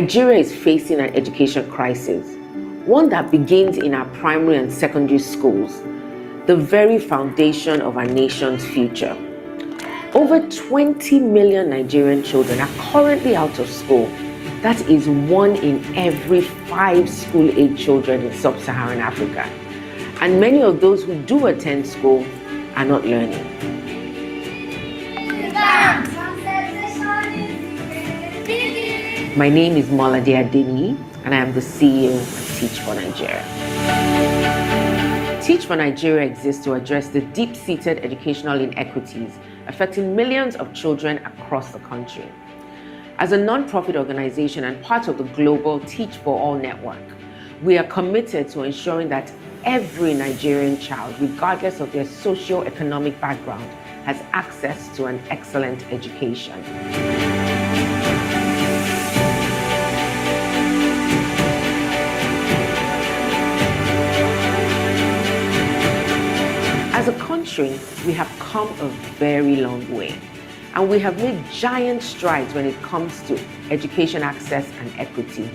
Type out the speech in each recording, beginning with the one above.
Nigeria is facing an education crisis, one that begins in our primary and secondary schools, the very foundation of our nation's future. Over 20 million Nigerian children are currently out of school. That is 1 in every 5 school-age children in sub-Saharan Africa. And many of those who do attend school are not learning. My name is Molade Adeni, and I am the CEO of Teach for Nigeria. Teach for Nigeria exists to address the deep-seated educational inequities affecting millions of children across the country. As a non-profit organization and part of the global Teach for All network, we are committed to ensuring that every Nigerian child, regardless of their socio-economic background, has access to an excellent education. As a country, we have come a very long way, and we have made giant strides when it comes to education access and equity.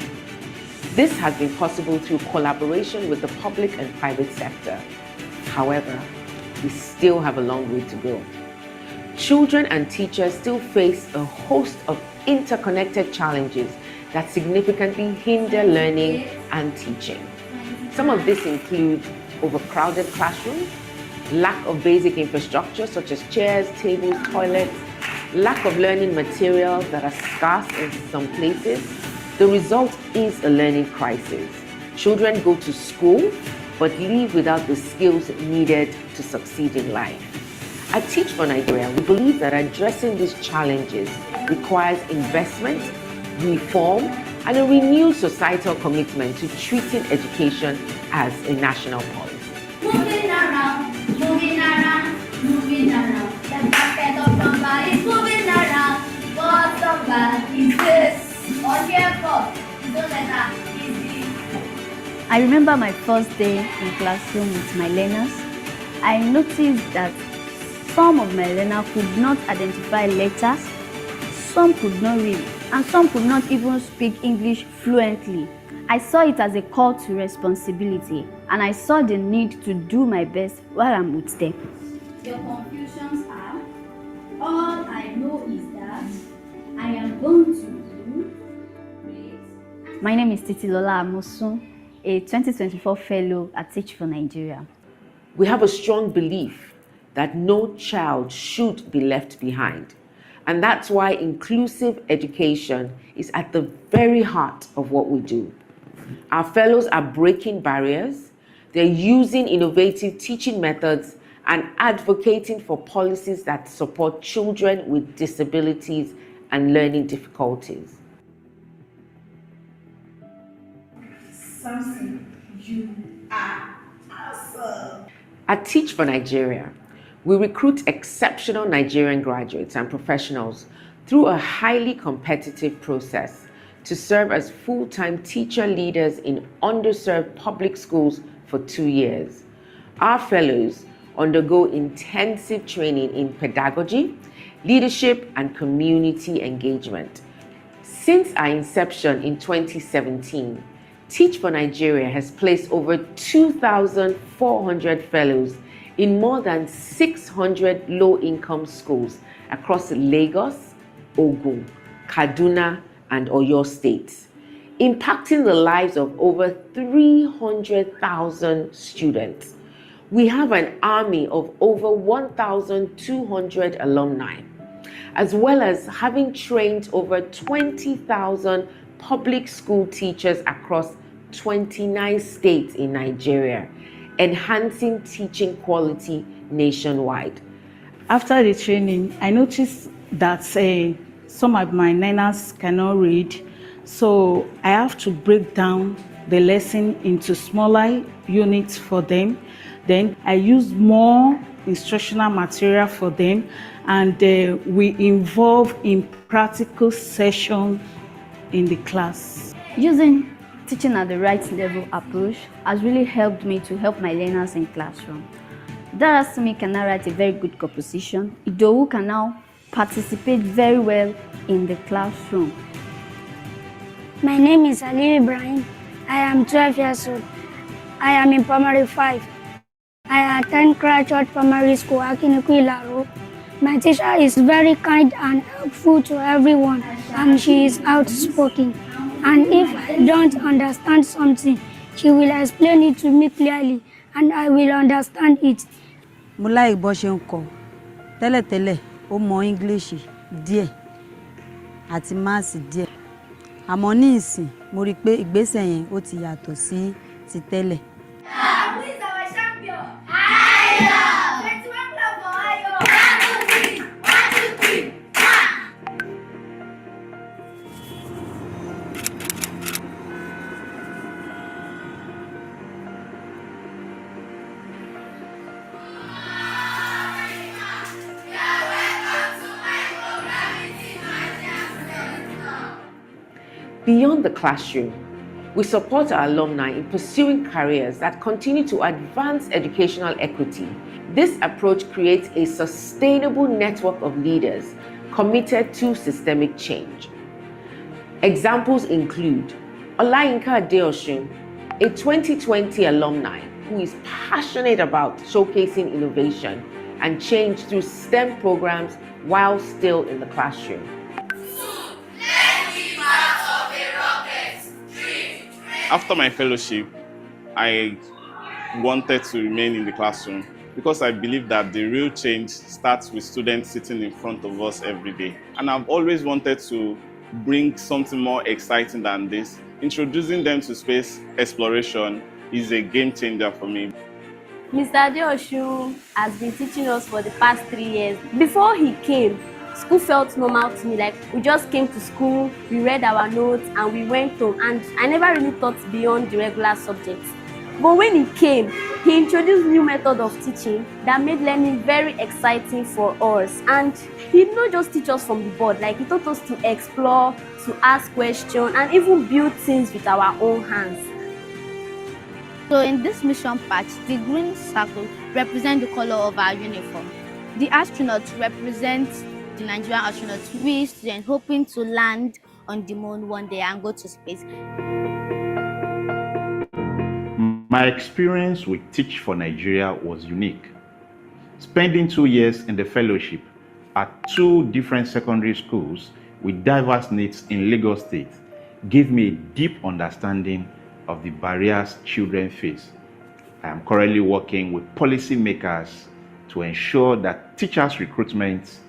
This has been possible through collaboration with the public and private sector. However, we still have a long way to go. Children and teachers still face a host of interconnected challenges that significantly hinder learning and teaching. Some of this includes overcrowded classrooms, lack of basic infrastructure such as chairs, tables, toilets, lack of learning materials that are scarce in some places. The result is a learning crisis. Children go to school but leave without the skills needed to succeed in life. At Teach for Nigeria, we believe that addressing these challenges requires investment, reform, and a renewed societal commitment to treating education as a national policy. Moving around, moving around, moving around. The basket of number is moving around. What number is this? On your phone, don't let that easy. I remember my first day in classroom with my learners. I noticed that some of my learners could not identify letters, some could not read, and some could not even speak English fluently. I saw it as a call to responsibility, and I saw the need to do my best while I'm with them. Your confusions are, all I know is that I am going to do great. My name is Titilola Amosun, a 2024 fellow at Teach for Nigeria. We have a strong belief that no child should be left behind. And that's why inclusive education is at the very heart of what we do. Our fellows are breaking barriers, they're using innovative teaching methods and advocating for policies that support children with disabilities and learning difficulties. Samson, you are awesome. At Teach for Nigeria, we recruit exceptional Nigerian graduates and professionals through a highly competitive process to serve as full-time teacher leaders in underserved public schools for 2 years. Our fellows undergo intensive training in pedagogy, leadership, and community engagement. Since our inception in 2017, Teach for Nigeria has placed over 2,400 fellows in more than 600 low-income schools across Lagos, Ogun, Kaduna, and Oyo states, impacting the lives of over 300,000 students. We have an army of over 1,200 alumni, as well as having trained over 20,000 public school teachers across 29 states in Nigeria, enhancing teaching quality nationwide. After the training, I noticed that some of my learners cannot read, so I have to break down the lesson into smaller units for them. Then I use more instructional material for them, and we involve in practical sessions in the class. Using teaching at the right level approach has really helped me to help my learners in classroom. Darasimi can now write a very good composition. Idowu can now participate very well in the classroom. My name is Ali Ibrahim. I am 12 years old. I am in primary 5. I attend Cratchit Primary School, Akiniku Ilaro. My teacher is very kind and helpful to everyone, and she is outspoken. And if I don't understand something, she will explain it to me clearly, and I will understand it. Mo like bó ṣe ń kọ́. Tẹ́lẹ̀tẹ́lẹ̀ ó mọ English díẹ̀ àti Maths díẹ̀. Àmọ́ ní ìsìn mo rí pé ìgbésẹ̀ yẹn ó ti yàtọ̀ sí ti tẹ́lẹ̀. Who is our champion? Ayo! 21 club for Ayo! 1, 2, 3! 1, 2, 3! Beyond the classroom, we support our alumni in pursuing careers that continue to advance educational equity. This approach creates a sustainable network of leaders committed to systemic change. Examples include Olayinka Adeosun, a 2020 alumni who is passionate about showcasing innovation and change through STEM programs while still in the classroom. After my fellowship, I wanted to remain in the classroom because I believe that the real change starts with students sitting in front of us every day. And I've always wanted to bring something more exciting than this. Introducing them to space exploration is a game changer for me. Mr. Adeosun has been teaching us for the past 3 years. Before he came, school felt normal to me, like we just came to school, we read our notes and we went home, and I never really thought beyond the regular subjects. But when he came, he introduced new method of teaching that made learning very exciting for us. And he did not just teach us from the board, like he taught us to explore, to ask questions, and even build things with our own hands. So in this mission patch, the green circle represents the color of our uniform. The astronauts represent the Nigerian astronauts, we students hoping to land on the moon one day and go to space. My experience with Teach for Nigeria was unique. Spending 2 years in the fellowship at 2 different secondary schools with diverse needs in Lagos State gave me a deep understanding of the barriers children face. I am currently working with policymakers to ensure that teachers' recruitment,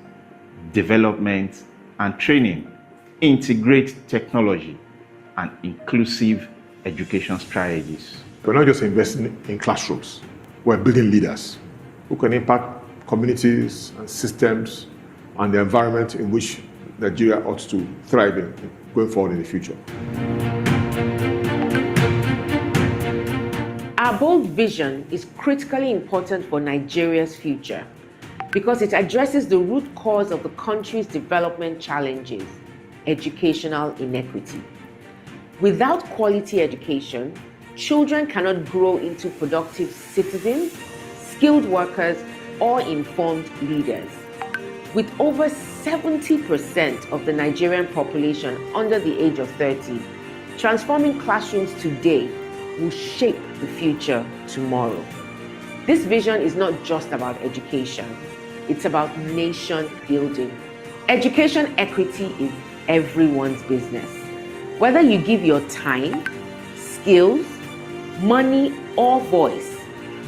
development, and training integrate technology and inclusive education strategies. We're not just investing in classrooms, we're building leaders who can impact communities and systems and the environment in which Nigeria ought to thrive in going forward in the future. Our bold vision is critically important for Nigeria's future because it addresses the root cause of the country's development challenges, educational inequity. Without quality education, children cannot grow into productive citizens, skilled workers, or informed leaders. With over 70% of the Nigerian population under the age of 30, transforming classrooms today will shape the future tomorrow. This vision is not just about education, it's about nation building. Education equity is everyone's business. Whether you give your time, skills, money, or voice,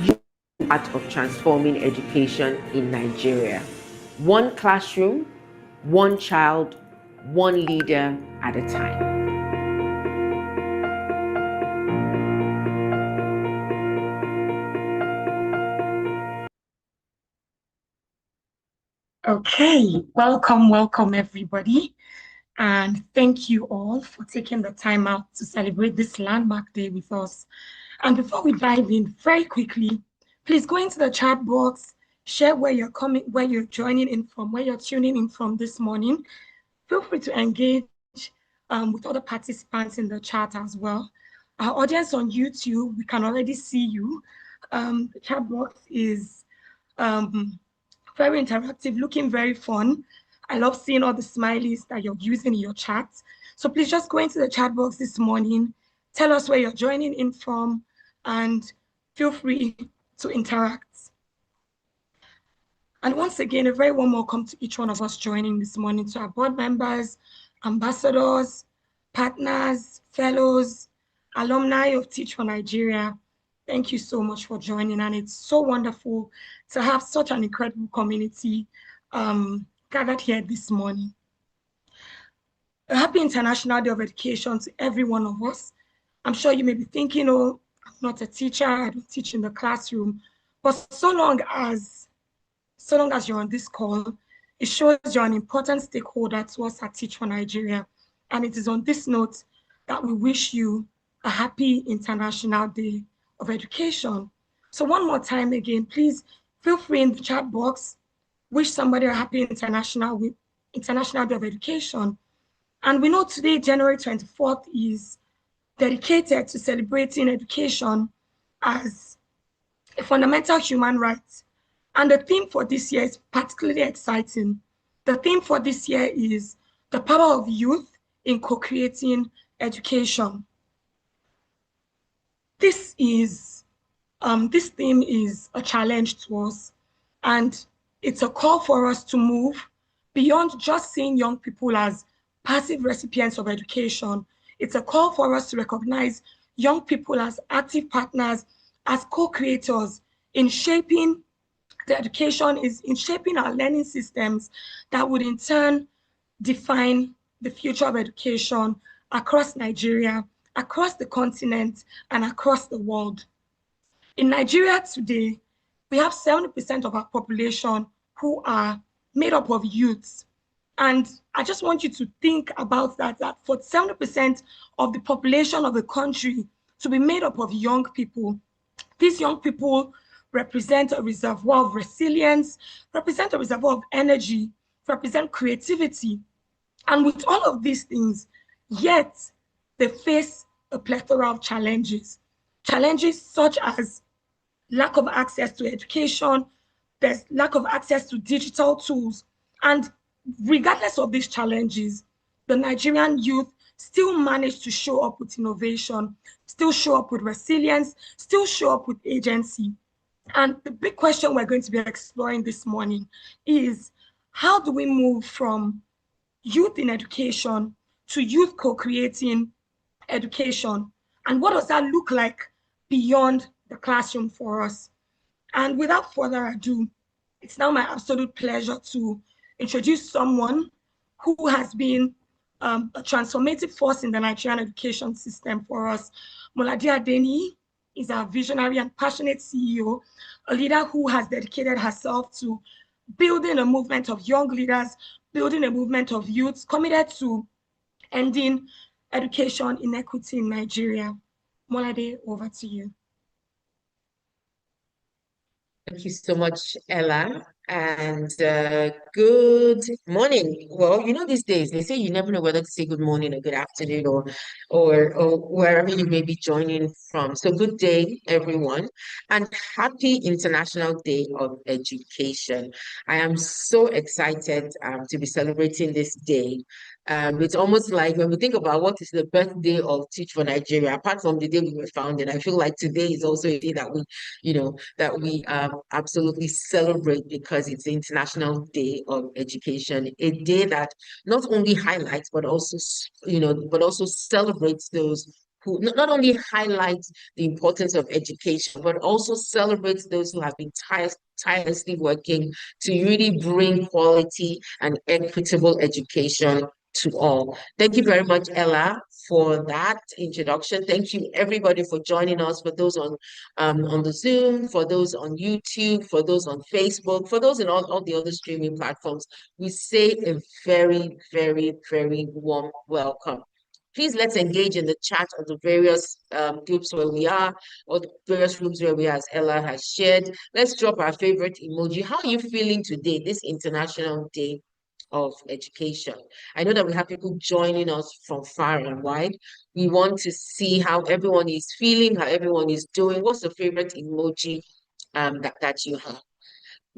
you are part of transforming education in Nigeria. One classroom, one child, one leader at a time. Okay, welcome everybody. And thank you all for taking the time out to celebrate this landmark day with us. And before we dive in very quickly, please go into the chat box, share where you're coming, where you're joining in from, where you're tuning in from this morning. Feel free to engage with other participants in the chat as well. Our audience on YouTube, we can already see you. The chat box is very interactive, looking very fun. I love seeing all the smileys that you're using in your chat. So please just go into the chat box this morning, tell us where you're joining in from, and feel free to interact. And once again, a very warm welcome to each one of us joining this morning, to our board members, ambassadors, partners, fellows, alumni of Teach for Nigeria. Thank you so much for joining, and it's so wonderful to have such an incredible community gathered here this morning. A happy International Day of Education to every one of us. I'm sure you may be thinking, oh, I'm not a teacher, I don't teach in the classroom, but so long as you're on this call, it shows you're an important stakeholder to us at Teach for Nigeria. And it is on this note that we wish you a happy International Day of Education. So one more time again, please feel free in the chat box, wish somebody a happy International Day of Education. And we know today, January 24th, is dedicated to celebrating education as a fundamental human right. And the theme for this year is particularly exciting. The theme for this year is the power of youth in co-creating education. This theme is a challenge to us, and it's a call for us to move beyond just seeing young people as passive recipients of education. It's a call for us to recognize young people as active partners, as co-creators in shaping the education, in shaping our learning systems that would in turn define the future of education across Nigeria, across the continent, and across the world. In Nigeria today, we have 70% of our population who are made up of youths. And I just want you to think about that for 70% of the population of the country to be made up of young people, these young people represent a reservoir of resilience, represent a reservoir of energy, represent creativity. And with all of these things, yet they face a plethora of challenges. Challenges such as lack of access to education, there's lack of access to digital tools. And regardless of these challenges, the Nigerian youth still manage to show up with innovation, still show up with resilience, still show up with agency. And the big question we're going to be exploring this morning is, how do we move from youth in education to youth co-creating education? And what does that look like beyond the classroom for us? And without further ado, it's now my absolute pleasure to introduce someone who has been a transformative force in the Nigerian education system for us. Molade Adeni is our visionary and passionate CEO, a leader who has dedicated herself to building a movement of young leaders, building a movement of youths committed to ending education inequity in Nigeria. Molade, over to you. Thank you so much, Ella, and good morning. Well, you know, these days they say you never know whether to say good morning or good afternoon or wherever you may be joining from. So good day, everyone, and happy International Day of Education. I am so excited to be celebrating this day. It's almost like when we think about what is the birthday of Teach for Nigeria, apart from the day we were founded, I feel like today is also a day that we absolutely celebrate because it's the International Day of Education, a day that not only highlights but also celebrates those who not only highlights the importance of education but also celebrates those who have been tirelessly working to really bring quality and equitable education to all. Thank you very much, Ella, for that introduction. Thank you, everybody, for joining us, for those on the Zoom, for those on YouTube, for those on Facebook, for those in all the other streaming platforms. We say a very, very, very warm welcome. Please let's engage in the chat of the various groups where we are, or the various rooms where we are, as Ella has shared. Let's drop our favorite emoji. How are you feeling today, this International Day of Education? I know that we have people joining us from far and wide. We want to see how everyone is feeling, how everyone is doing. What's the favorite emoji that you have?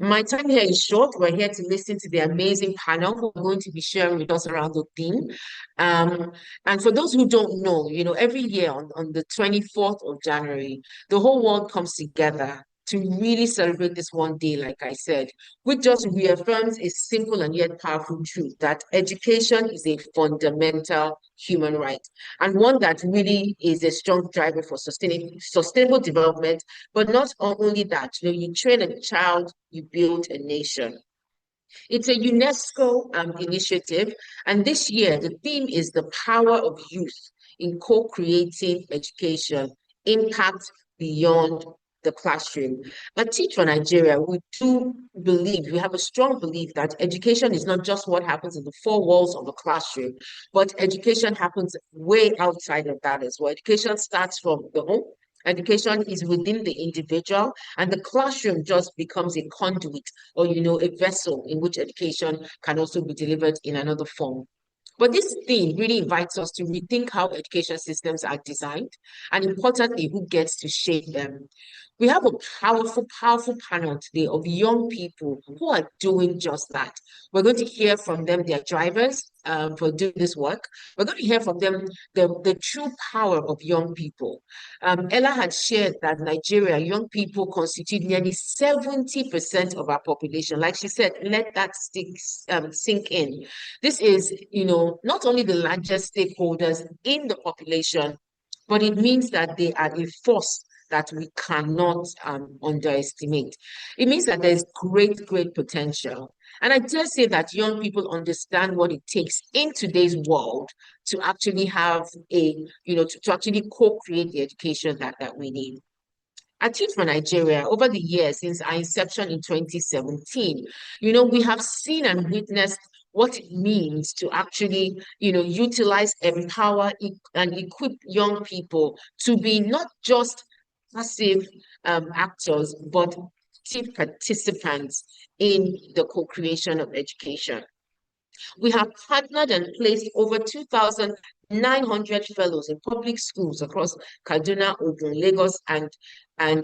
My time here is short. We're here to listen to the amazing panel who are going to be sharing with us around the theme. And for those who don't know, every year on the 24th of January, the whole world comes together to really celebrate this one day, like I said, which just reaffirms a simple and yet powerful truth that education is a fundamental human right, and one that really is a strong driver for sustainable development. But not only that, you train a child, you build a nation. It's a UNESCO initiative, and this year the theme is the power of youth in co-creating education, impact beyond the classroom. At Teach for Nigeria, we have a strong belief that education is not just what happens in the four walls of a classroom, but education happens way outside of that as well. Education starts from the home. Education is within the individual, and the classroom just becomes a conduit or, a vessel in which education can also be delivered in another form. But this theme really invites us to rethink how education systems are designed, and importantly, who gets to shape them. We have a powerful, powerful panel today of young people who are doing just that. We're going to hear from them, their drivers for doing this work. We're going to hear from them the true power of young people. Ella had shared that Nigeria, young people constitute nearly 70% of our population. Like she said, let that sink in. This is, not only the largest stakeholders in the population, but it means that they are a force that we cannot underestimate. It means that there's great, great potential. And I dare say that young people understand what it takes in today's world to actually have to actually co-create the education that we need. At Teach for Nigeria, over the years since our inception in 2017, we have seen and witnessed what it means to actually, utilize, empower, and equip young people to be not just passive actors, but active participants in the co-creation of education. We have partnered and placed over 2,900 fellows in public schools across Kaduna, Ogun, Lagos, and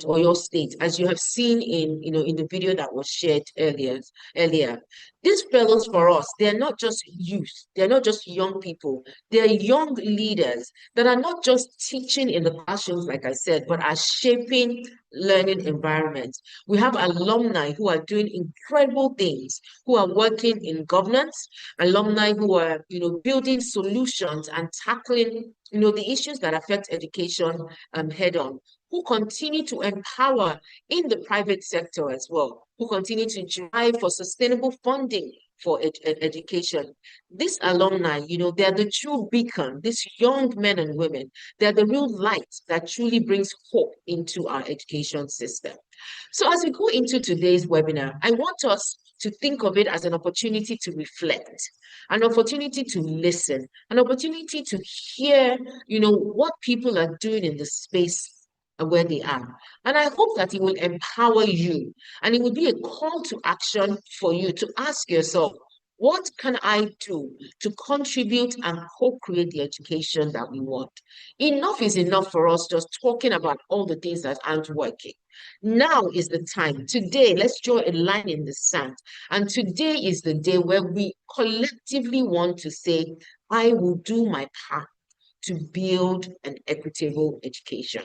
Oyo State, as you have seen in the video that was shared earlier. These fellows for us, they're not just youth, they're not just young people, they're young leaders that are not just teaching in the classrooms, like I said, but are shaping learning environments. We have alumni who are doing incredible things, who are working in governance, alumni who are, building solutions and tackling, the issues that affect education head on, who continue to empower in the private sector as well, who continue to drive for sustainable funding for education. These alumni, they're the true beacon, these young men and women, they're the real light that truly brings hope into our education system. So as we go into today's webinar, I want us to think of it as an opportunity to reflect, an opportunity to listen, an opportunity to hear, what people are doing in the space where they are. And I hope that it will empower you, and it will be a call to action for you to ask yourself, what can I do to contribute and co-create the education that we want? Enough is enough for us just talking about all the things that aren't working. Now is the time. Today, let's draw a line in the sand. And today is the day where we collectively want to say, I will do my part to build an equitable education.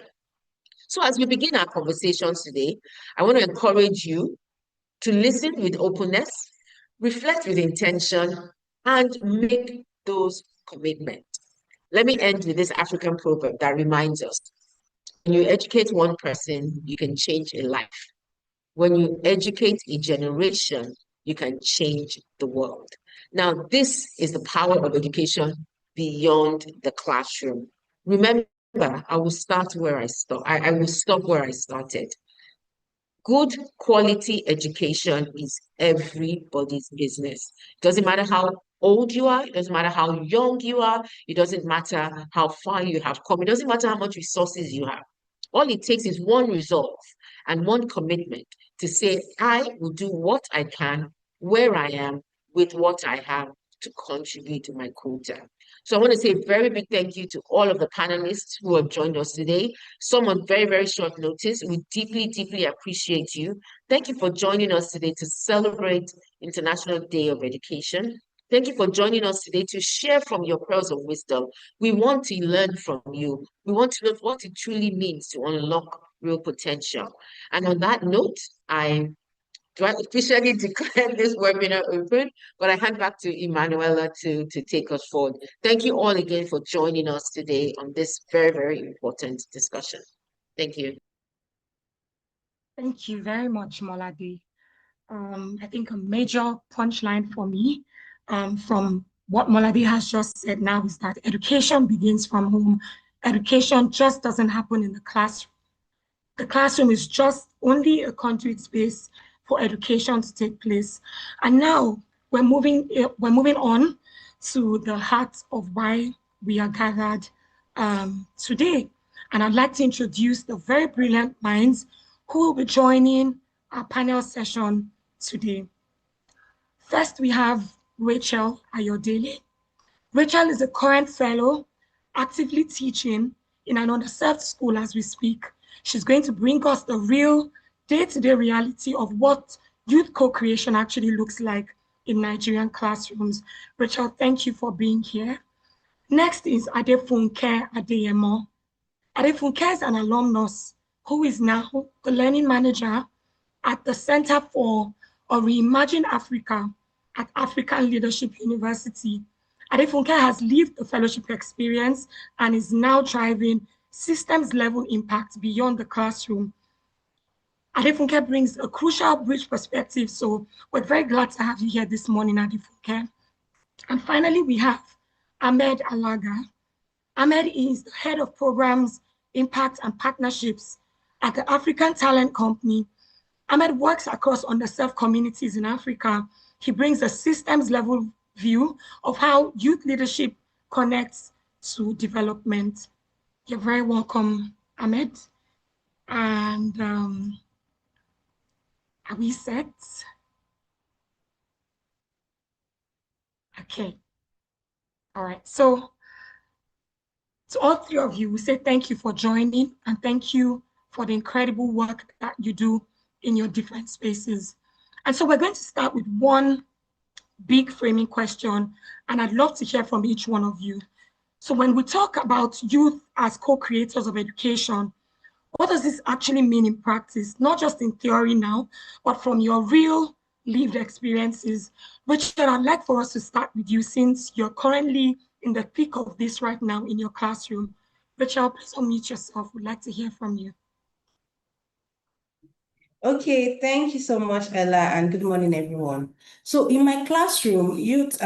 So as we begin our conversations today, I want to encourage you to listen with openness, reflect with intention, and make those commitments. Let me end with this African proverb that reminds us, when you educate one person, you can change a life. When you educate a generation, you can change the world. Now, this is the power of education beyond the classroom. Remember, I will start where I start. I will stop where I started. Good quality education is everybody's business. Doesn't matter how old you are, it doesn't matter how young you are, it doesn't matter how far you have come, it doesn't matter how much resources you have. All it takes is one resolve and one commitment to say, I will do what I can, where I am, with what I have to contribute to my quota. So I want to say a very big thank you to all of the panelists who have joined us today. Some on very, very short notice. We deeply, deeply appreciate you. Thank you for joining us today to celebrate International Day of Education. Thank you for joining us today to share from your pearls of wisdom. We want to learn from you. We want to know what it truly means to unlock real potential. And on that note, I officially declare this webinar open, but I hand back to Emanuela to take us forward. Thank you all again for joining us today on this very, very important discussion. Thank you. Thank you very much, Molade. I think a major punchline for me from what Molade has just said now is that education begins from home. Education just doesn't happen in the classroom. The classroom is just only a conduit space for education to take place. And now we're moving on to the heart of why we are gathered today. And I'd like to introduce the very brilliant minds who will be joining our panel session today. First, we have Rachel Ayodele. Rachel is a current fellow, actively teaching in an underserved school as we speak. She's going to bring us the real day-to-day reality of what youth co-creation actually looks like in Nigerian classrooms. Rachel, thank you for being here. Next is Adefunke Adeyemo. Adefunke is an alumnus who is now the learning manager at the Center for Reimagine Africa at African Leadership University. Adefunke has lived the fellowship experience and is now driving systems-level impact beyond the classroom. Adefunke brings a crucial bridge perspective, so we're very glad to have you here this morning, Adefunke. And finally, we have Ahmed Alaga. Ahmed is the head of programs, impact, and partnerships at the African Talent Company. Ahmed works across underserved communities in Africa. He brings a systems-level view of how youth leadership connects to development. You're very welcome, Ahmed. And are we set? Okay. All right. So to all three of you, we say thank you for joining and thank you for the incredible work that you do in your different spaces. And so we're going to start with one big framing question, and I'd love to hear from each one of you. So when we talk about youth as co-creators of education, what does this actually mean in practice? Not just in theory now, but from your real lived experiences. Richard, I'd like for us to start with you since you're currently in the thick of this right now in your classroom. Richard, please unmute yourself. We'd like to hear from you. Okay, thank you so much, Ella, and good morning, everyone. So in my classroom, youth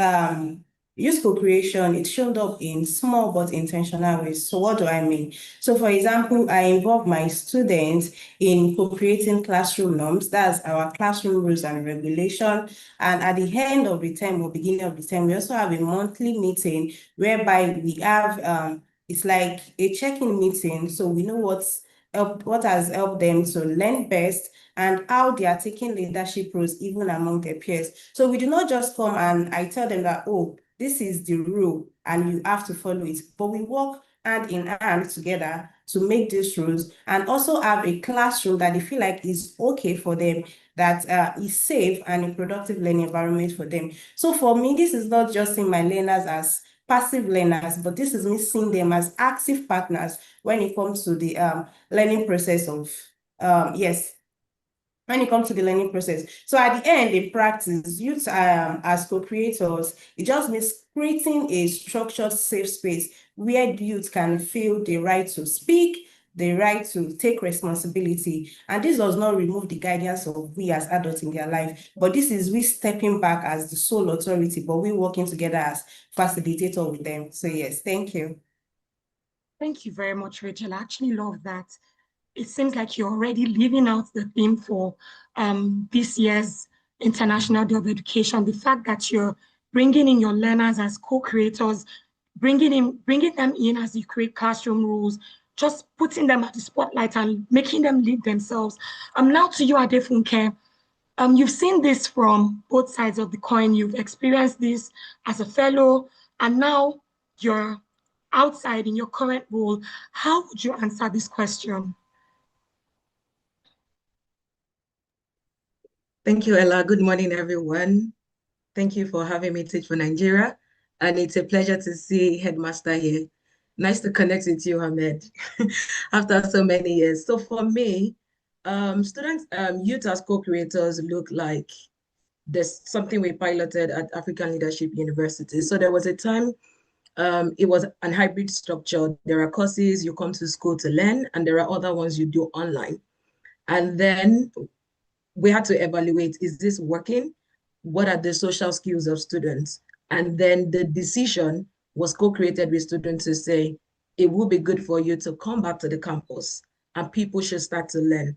co-creation, it showed up in small but intentional ways. So what do I mean? So for example, I involve my students in co-creating classroom norms. That's our classroom rules and regulation. And at the end of the term or beginning of the term, we also have a monthly meeting whereby we have, it's like a check-in meeting. So we know what has helped them to learn best and how they are taking leadership roles even among their peers. So we do not just come and I tell them that, oh, this is the rule and you have to follow it, but we work hand in hand together to make these rules and also have a classroom that they feel like is okay for them, that is safe and a productive learning environment for them. So for me, this is not just seeing my learners as passive learners, but this is me seeing them as active partners when it comes to the learning process of, when it comes to the learning process. So at the end, in practice, youth as co-creators, it just means creating a structured, safe space where youth can feel the right to speak, the right to take responsibility. And this does not remove the guidance of we as adults in their life, but this is we stepping back as the sole authority, but we working together as facilitator with them. So yes, thank you. Thank you very much, Rachel. I actually love that. It seems like you're already living out the theme for this year's International Day of Education. The fact that you're bringing in your learners as co-creators, bringing them in as you create classroom rules, just putting them at the spotlight and making them lead themselves. Now to you, Adefunke. You've seen this from both sides of the coin. You've experienced this as a fellow, and now you're outside in your current role, how would you answer this question? Thank you, Ella. Good morning, everyone. Thank you for having me teach for Nigeria. And it's a pleasure to see Headmaster here. Nice to connect with you, Ahmed, after so many years. So for me, youth as co-creators look like there's something we piloted at African Leadership University. So there was a time it was an hybrid structure. There are courses you come to school to learn, and there are other ones you do online. And then we had to evaluate, is this working? What are the social skills of students? And then the decision was co-created with students to say, it will be good for you to come back to the campus and people should start to learn.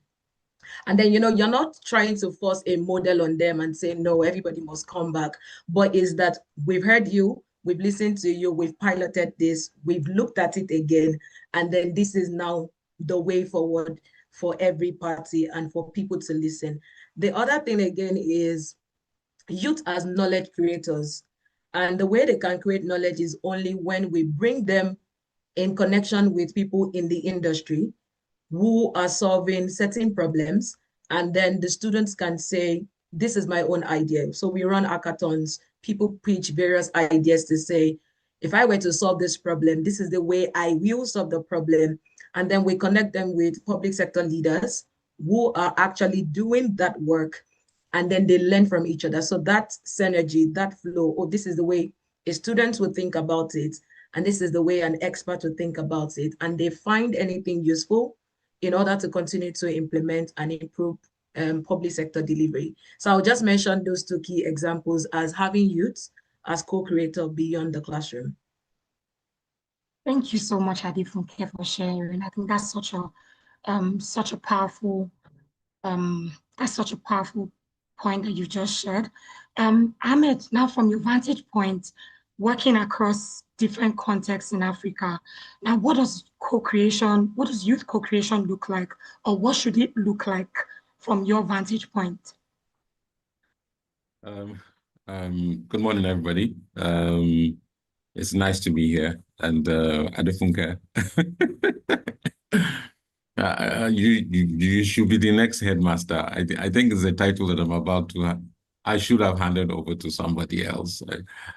And then, you're not trying to force a model on them and say, no, everybody must come back. But is that we've heard you, we've listened to you, we've piloted this, we've looked at it again, and then this is now the way forward for every party and for people to listen. The other thing again is youth as knowledge creators. And the way they can create knowledge is only when we bring them in connection with people in the industry who are solving certain problems. And then the students can say, this is my own idea. So we run hackathons. People pitch various ideas to say, if I were to solve this problem, this is the way I will solve the problem. And then we connect them with public sector leaders who are actually doing that work. And then they learn from each other. So that synergy, that flow, oh, this is the way a student would think about it. And this is the way an expert would think about it. And they find anything useful in order to continue to implement and improve public sector delivery. So I'll just mention those two key examples as having youth as co-creator beyond the classroom. Thank you so much, Adifunke, for sharing. I think that's such a powerful point that you just shared. Ahmed, now from your vantage point, working across different contexts in Africa, now what does youth co-creation look like, or what should it look like from your vantage point? Good morning, everybody. It's nice to be here, and Adefunke, you should be the next headmaster. I think it's a title that I'm about to. I should have handed over to somebody else.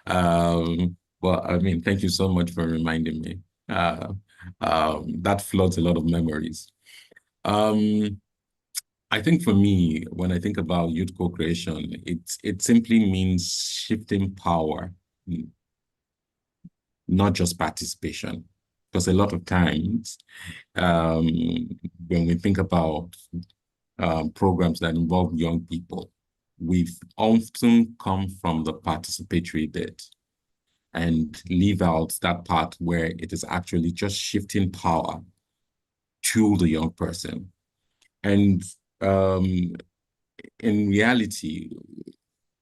But I mean, thank you so much for reminding me. That floods a lot of memories. I think for me, when I think about youth co-creation, it simply means shifting power, not just participation. Because a lot of times, when we think about programs that involve young people, we've often come from the participatory bit and leave out that part where it is actually just shifting power to the young person. And in reality,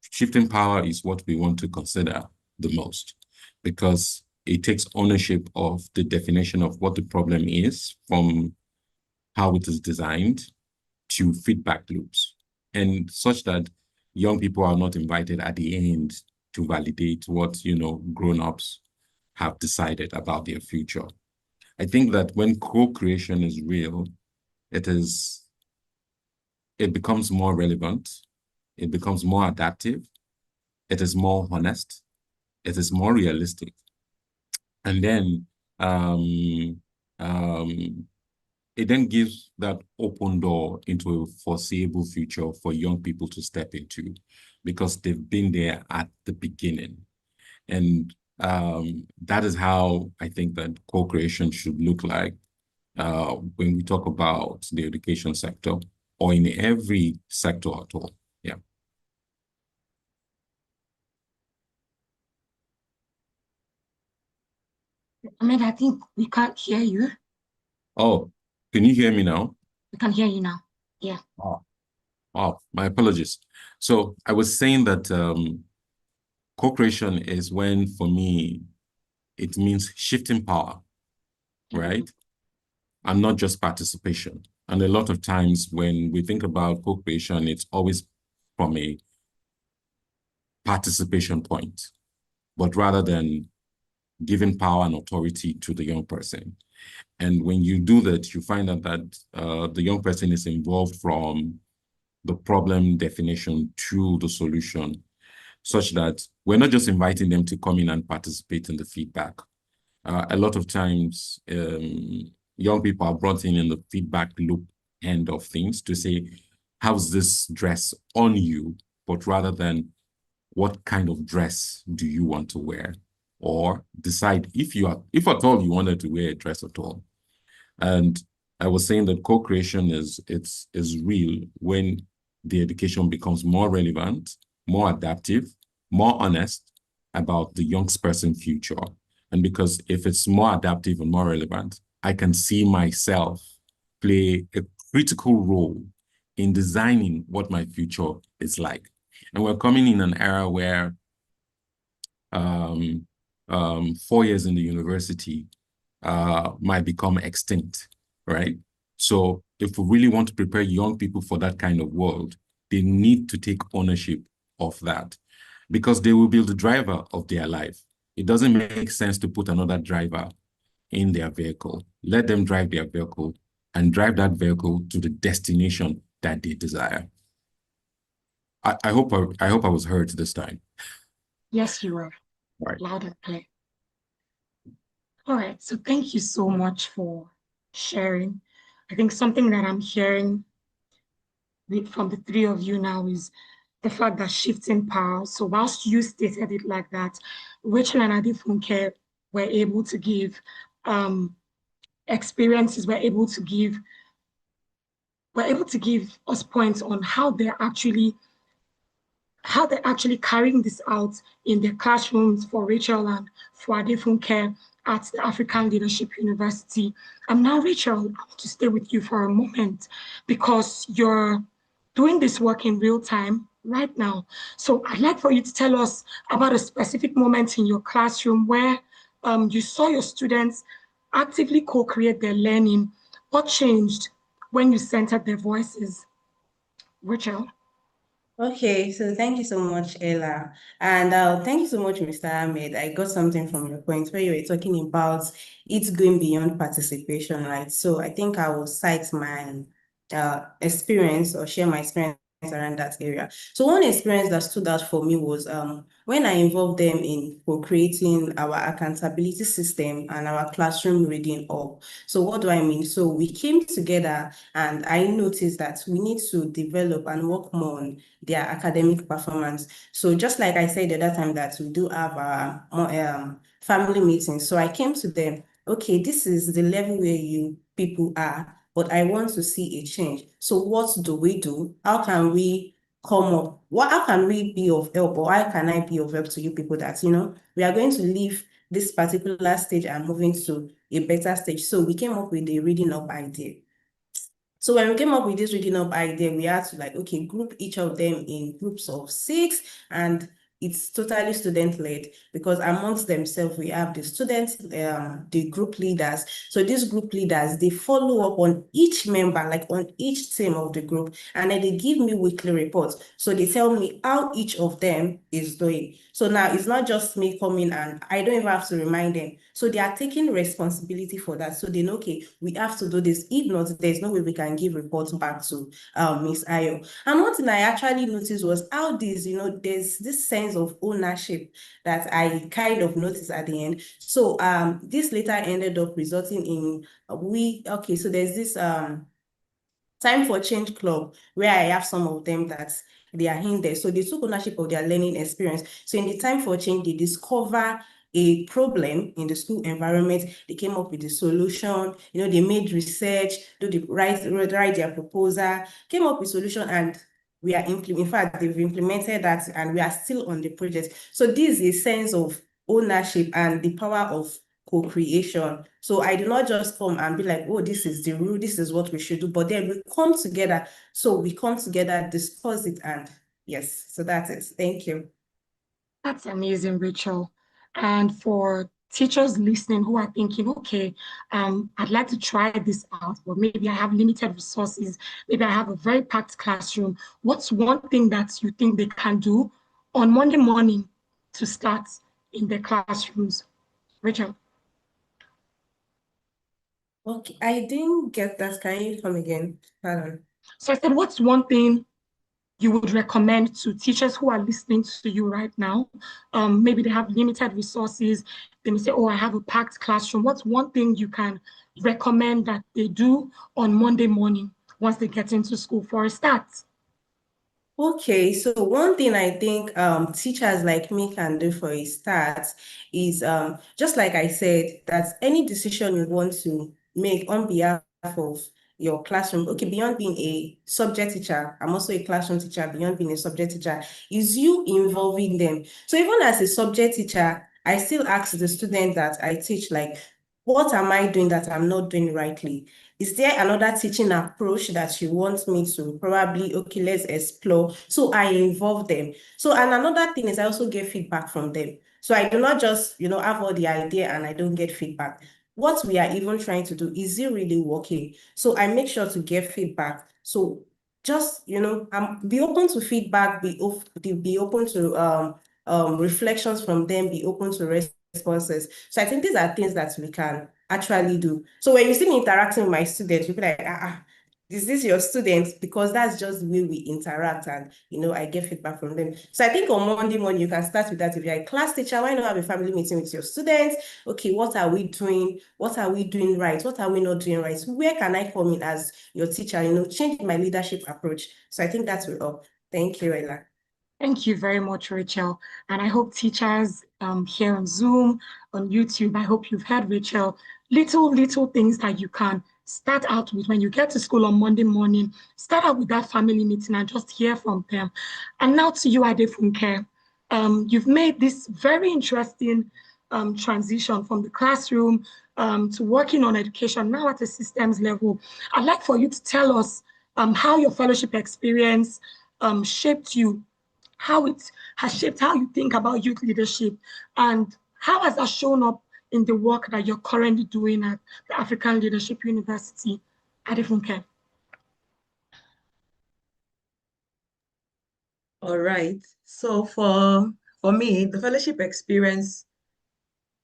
shifting power is what we want to consider the most, because it takes ownership of the definition of what the problem is, from how it is designed to feedback loops, and such that young people are not invited at the end to validate what, grown-ups have decided about their future. I think that when co-creation is real, it becomes more relevant, it becomes more adaptive, it is more honest, it is more realistic. And then it then gives that open door into a foreseeable future for young people to step into, because they've been there at the beginning. And that is how I think that co-creation should look like when we talk about the education sector, or in every sector at all. Yeah. Ahmed, I think we can't hear you. Oh, can you hear me now? We can hear you now. Yeah. Oh, my apologies. So I was saying that co-creation is when, for me, it means shifting power, right? And not just participation. And a lot of times when we think about co-creation, it's always from a participation point. But rather than giving power and authority to the young person. And when you do that, you find out that the young person is involved from the problem definition to the solution, such that we're not just inviting them to come in and participate in the feedback. A lot of times, young people are brought in the feedback loop end of things to say, how's this dress on you? But rather than what kind of dress do you want to wear? Or decide if at all you wanted to wear a dress at all. And I was saying that co-creation is real when the education becomes more relevant, more adaptive, more honest about the young person's future. And because if it's more adaptive and more relevant, I can see myself play a critical role in designing what my future is like. And we're coming in an era where 4 years in the university might become extinct, right? So if we really want to prepare young people for that kind of world, they need to take ownership of that because they will be the driver of their life. It doesn't make sense to put another driver in their vehicle. Let them drive their vehicle and drive that vehicle to the destination that they desire. I hope I was heard this time. Yes, you were. Right. Loud and clear. All right, so thank you so much for sharing. I think something that I'm hearing from the three of you now is the fact that shifting power. So whilst you stated it like that, Rachel and Adifunke were able to give experiences, were able to give us points on how they're actually carrying this out in their classrooms for Rachel and for Adefunke at the African Leadership University. And now, Rachel, I want to stay with you for a moment because you're doing this work in real time right now. So I'd like for you to tell us about a specific moment in your classroom where you saw your students actively co-create their learning. What changed when you centered their voices? Rachel? Okay, so thank you so much, Ella. And thank you so much, Mr. Ahmed. I got something from your point where you were talking about it going beyond participation, right? So I think I will cite my experience or share my experience around that area. So one experience that stood out for me was when I involved them in co-creating our accountability system and our classroom reading hub. So what do I mean? So we came together and I noticed that we need to develop and work more on their academic performance. So just like I said the other time that we do have our family meetings. So I came to them, okay, this is the level where you people are, but I want to see a change. So what do we do? How can we come up? How can we be of help, or how can I be of help to you people that, we are going to leave this particular stage and moving to a better stage. So we came up with a reading up idea. So when we came up with this reading up idea, we had to okay, group each of them in groups of 6, and it's totally student-led because amongst themselves, we have the students, the group leaders. So these group leaders, they follow up on each member, like on each team of the group, and then they give me weekly reports. So they tell me how each of them is doing. So now it's not just me coming and I don't even have to remind them. So they are taking responsibility for that. So they know, okay, we have to do this. If not, there's no way we can give reports back to Miss Ayo. And one thing I actually noticed was how this, there's this sense of ownership that I kind of noticed at the end. So this later ended up resulting in so there's this Time for Change Club, where I have some of them that they are in there. So they took ownership of their learning experience. So in the Time for Change, they discover a problem in the school environment. They came up with the solution. They made research, write their proposal, came up with solution, and we are in fact, they've implemented that, and we are still on the project. So this is a sense of ownership and the power of co-creation. So I do not just come and be like, oh, this is the rule, this is what we should do, but then we come together. So we come together, discuss it, and yes, so that's it. Thank you. That's amazing, Rachel. And for teachers listening who are thinking, okay, I'd like to try this out, but maybe I have limited resources, maybe I have a very packed classroom. What's one thing that you think they can do on Monday morning to start in their classrooms? Rachel. Okay, I didn't get that. Can you come again? Pardon. So I said, what's one thing you would recommend to teachers who are listening to you right now? Maybe they have limited resources. They may say, oh, I have a packed classroom. What's one thing you can recommend that they do on Monday morning once they get into school for a start? Okay, so one thing I think teachers like me can do for a start is just like I said, that any decision you want to make on behalf of your classroom, okay, beyond being a subject teacher, I'm also a classroom teacher, beyond being a subject teacher, is you involving them. So even as a subject teacher, I still ask the student that I teach, like, what am I doing that I'm not doing rightly? Is there another teaching approach that you want me to probably, okay, let's explore? So I involve them. So, and another thing is I also get feedback from them. So I do not just, have all the idea and I don't get feedback. What we are even trying to do, is it really working? So I make sure to get feedback. So just, be open to feedback, be open to reflections from them, be open to responses. So I think these are things that we can actually do. So when you see me interacting with my students, you'll be like, is this your students? Because that's just the way we interact and, I get feedback from them. So I think on Monday morning, you can start with that. If you're a class teacher, why not have a family meeting with your students? Okay, what are we doing? What are we doing right? What are we not doing right? Where can I come in as your teacher, change my leadership approach? So I think that will help. Thank you, Ella. Thank you very much, Rachel. And I hope teachers here on Zoom, on YouTube, I hope you've heard Rachel, little things that you can start out with when you get to school on Monday morning. Start out with that family meeting and just hear from them. And now to you, Adefunke. You've made this very interesting transition from the classroom to working on education now at a systems level. I'd like for you to tell us how your fellowship experience shaped you, how it has shaped how you think about youth leadership, and how has that shown up in the work that you're currently doing at the African Leadership University. Adefunke. All right. So for me, the fellowship experience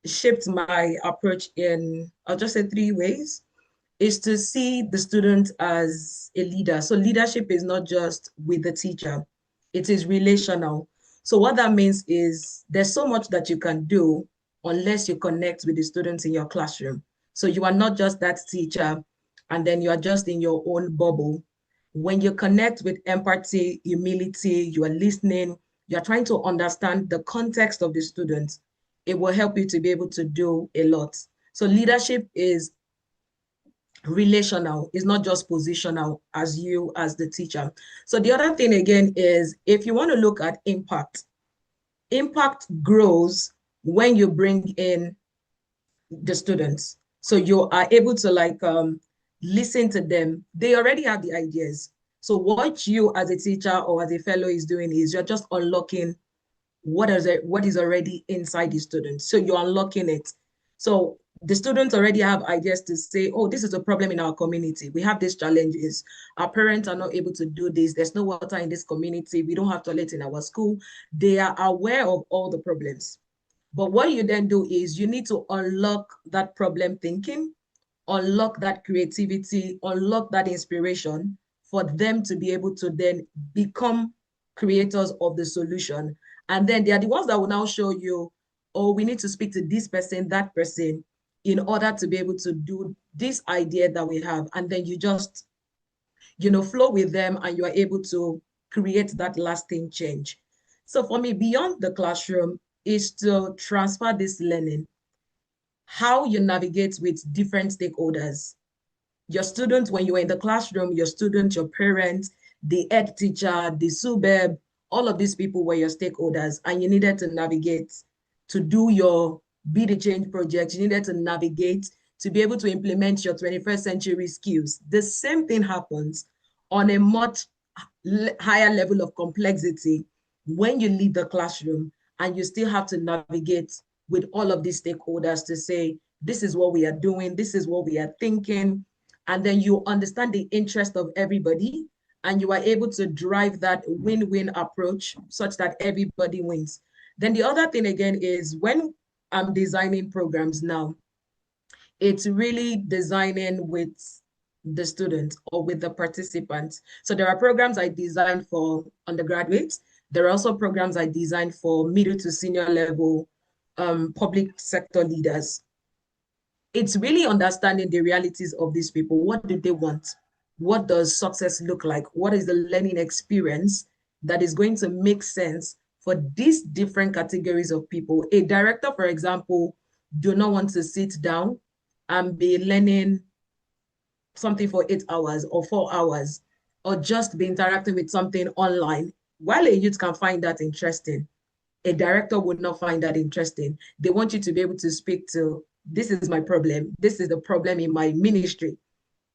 shaped my approach in, I'll just say, three ways. Is to see the student as a leader. So leadership is not just with the teacher, it is relational. So what that means is there's so much that you can do unless you connect with the students in your classroom. So you are not just that teacher and then you are just in your own bubble. When you connect with empathy, humility, you are listening, you're trying to understand the context of the students, it will help you to be able to do a lot. So leadership is relational, is not just positional as you as the teacher. So the other thing again is, if you want to look at impact grows when you bring in the students. So you are able to listen to them. They already have the ideas. So what you as a teacher or as a fellow is doing is you're just unlocking what is already inside the students. So you're unlocking it. So the students already have ideas to say, oh, this is a problem in our community. We have these challenges. Our parents are not able to do this. There's no water in this community. We don't have toilets in our school. They are aware of all the problems. But what you then do is you need to unlock that problem thinking, unlock that creativity, unlock that inspiration for them to be able to then become creators of the solution. And then they are the ones that will now show you, oh, we need to speak to this person, that person, in order to be able to do this idea that we have. And then you just, flow with them and you are able to create that lasting change. So for me, beyond the classroom is to transfer this learning, how you navigate with different stakeholders. Your students, when you were in the classroom, your students, your parents, the ed teacher, the SUBEB, all of these people were your stakeholders, and you needed to navigate to do your Be the Change project. You needed to navigate to be able to implement your 21st century skills. The same thing happens on a much higher level of complexity when you leave the classroom and you still have to navigate with all of these stakeholders to say, this is what we are doing, this is what we are thinking, and then you understand the interest of everybody and you are able to drive that win-win approach such that everybody wins. Then the other thing again is when I'm designing programs now, it's really designing with the students or with the participants. So there are programs I designed for undergraduates. There are also programs I designed for middle to senior level public sector leaders. It's really understanding the realities of these people. What do they want? What does success look like? What is the learning experience that is going to make sense for these different categories of people? A director, for example, do not want to sit down and be learning something for 8 hours or 4 hours, or just be interacting with something online. While a youth can find that interesting, a director would not find that interesting. They want you to be able to speak to, this is my problem. This is the problem in my ministry.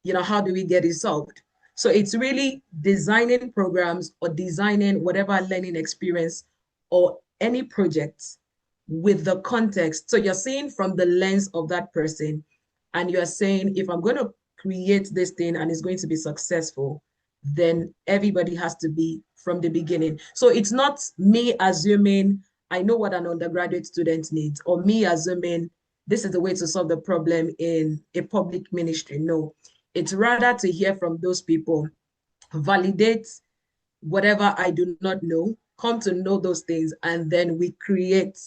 You know, how do we get it solved? So it's really designing programs or designing whatever learning experience or any project with the context. So you're seeing from the lens of that person, and you're saying, if I'm going to create this thing and it's going to be successful, then everybody has to be from the beginning. So it's not me assuming I know what an undergraduate student needs, or me assuming this is the way to solve the problem in a public ministry. No, it's rather to hear from those people, validate whatever I do not know, come to know those things, and then we create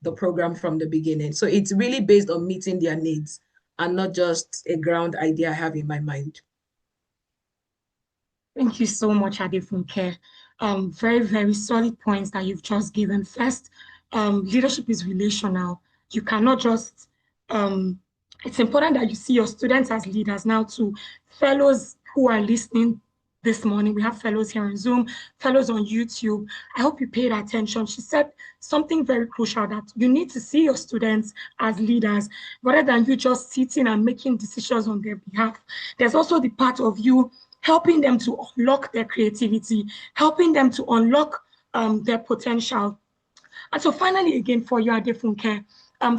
the program from the beginning. So it's really based on meeting their needs and not just a ground idea I have in my mind. Thank you so much, Adefunke. Very, very solid points that you've just given. First, leadership is relational. You cannot just, it's important that you see your students as leaders. Now, to fellows who are listening this morning, we have fellows here on Zoom, fellows on YouTube. I hope you paid attention. She said something very crucial, that you need to see your students as leaders rather than you just sitting and making decisions on their behalf. There's also the part of you helping them to unlock their creativity, helping them to unlock their potential. And so finally, again, for you, Adefunke,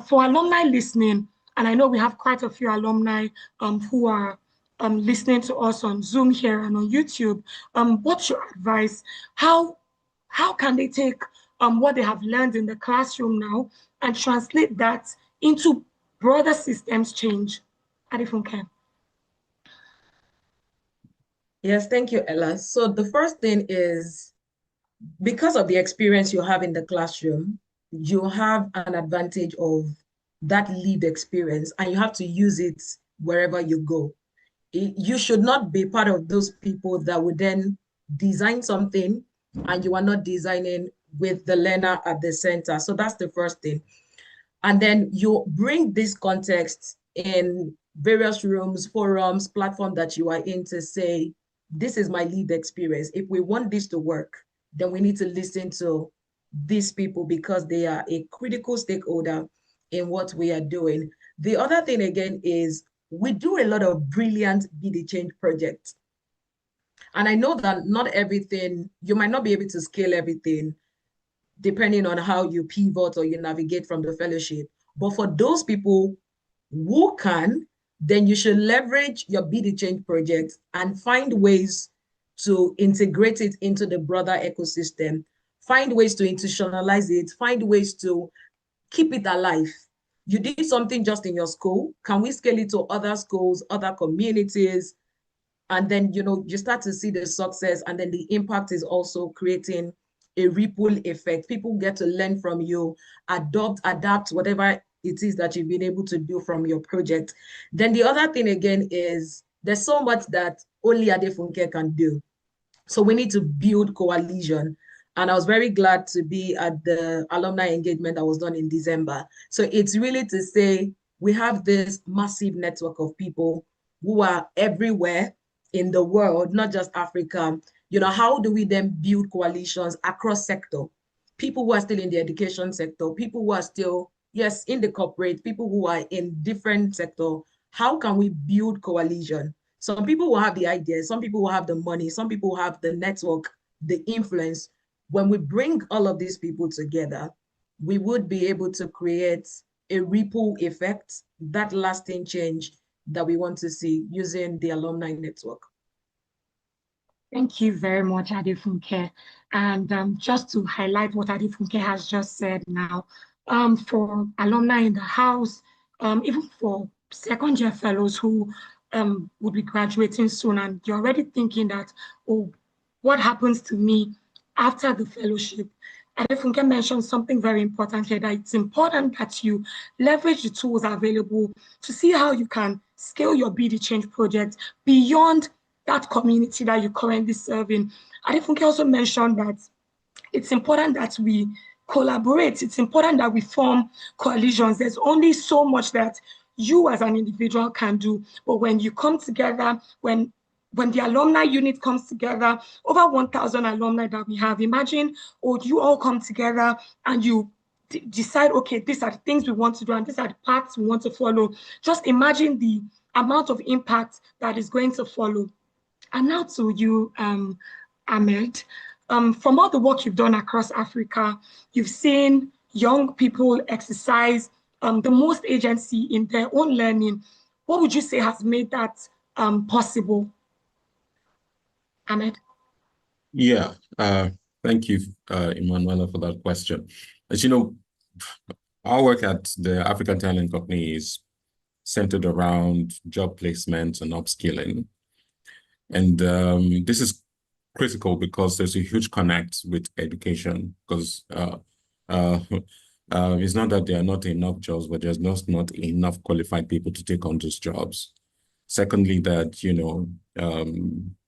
for alumni listening, and I know we have quite a few alumni who are listening to us on Zoom here and on YouTube, what's your advice? How can they take what they have learned in the classroom now and translate that into broader systems change? Adefunke. Yes, thank you, Ella. So the first thing is, because of the experience you have in the classroom, you have an advantage of that lived experience, and you have to use it wherever you go. You should not be part of those people that would then design something and you are not designing with the learner at the center. So that's the first thing. And then you bring this context in various rooms, forums, platforms that you are in to say, this is my lived experience. If we want this to work, then we need to listen to these people because they are a critical stakeholder in what we are doing. The other thing again is we do a lot of brilliant Be the Change projects. And I know that not everything, you might not be able to scale everything depending on how you pivot or you navigate from the fellowship. But for those people who can, then you should leverage your Be the Change project and find ways to integrate it into the broader ecosystem, find ways to institutionalize it, find ways to keep it alive. You did something just in your school. Can we scale it to other schools, other communities? And then, you start to see the success, and then the impact is also creating a ripple effect. People get to learn from you, adapt whatever it is that you've been able to do from your project. Then the other thing again is there's so much that only Adefunke can do. So we need to build coalition. And I was very glad to be at the alumni engagement that was done in December. So it's really to say we have this massive network of people who are everywhere in the world, not just Africa. How do we then build coalitions across sector? People who are still in the education sector, people who are still, yes, in the corporate, people who are in different sector. How can we build coalition? Some people will have the ideas, some people will have the money, some people will have the network, the influence. When we bring all of these people together, we would be able to create a ripple effect, that lasting change that we want to see using the alumni network. Thank you very much, Adefunke. And just to highlight what Adefunke has just said now, for alumni in the house, even for second-year fellows who would be graduating soon, and you're already thinking that, oh, what happens to me after the fellowship? And Funke mentioned something very important here, that it's important that you leverage the tools available to see how you can scale your BD Change project beyond that community that you're currently serving. And Funke also mentioned that it's important that we collaborate. It's important that we form coalitions. There's only so much that you as an individual can do. But when you come together, when the alumni unit comes together, over 1,000 alumni that we have, imagine, or you all come together and you decide, okay, these are the things we want to do and these are the paths we want to follow. Just imagine the amount of impact that is going to follow. And now to you, Ahmed. From all the work you've done across Africa, you've seen young people exercise the most agency in their own learning. What would you say has made that possible, Ahmed? Yeah, thank you, Emanuela, for that question. As you know, our work at the African Talent Company is centered around job placement and upskilling. And this is critical because there's a huge connect with education, because it's not that there are not enough jobs, but there's not enough qualified people to take on those jobs. Secondly, that,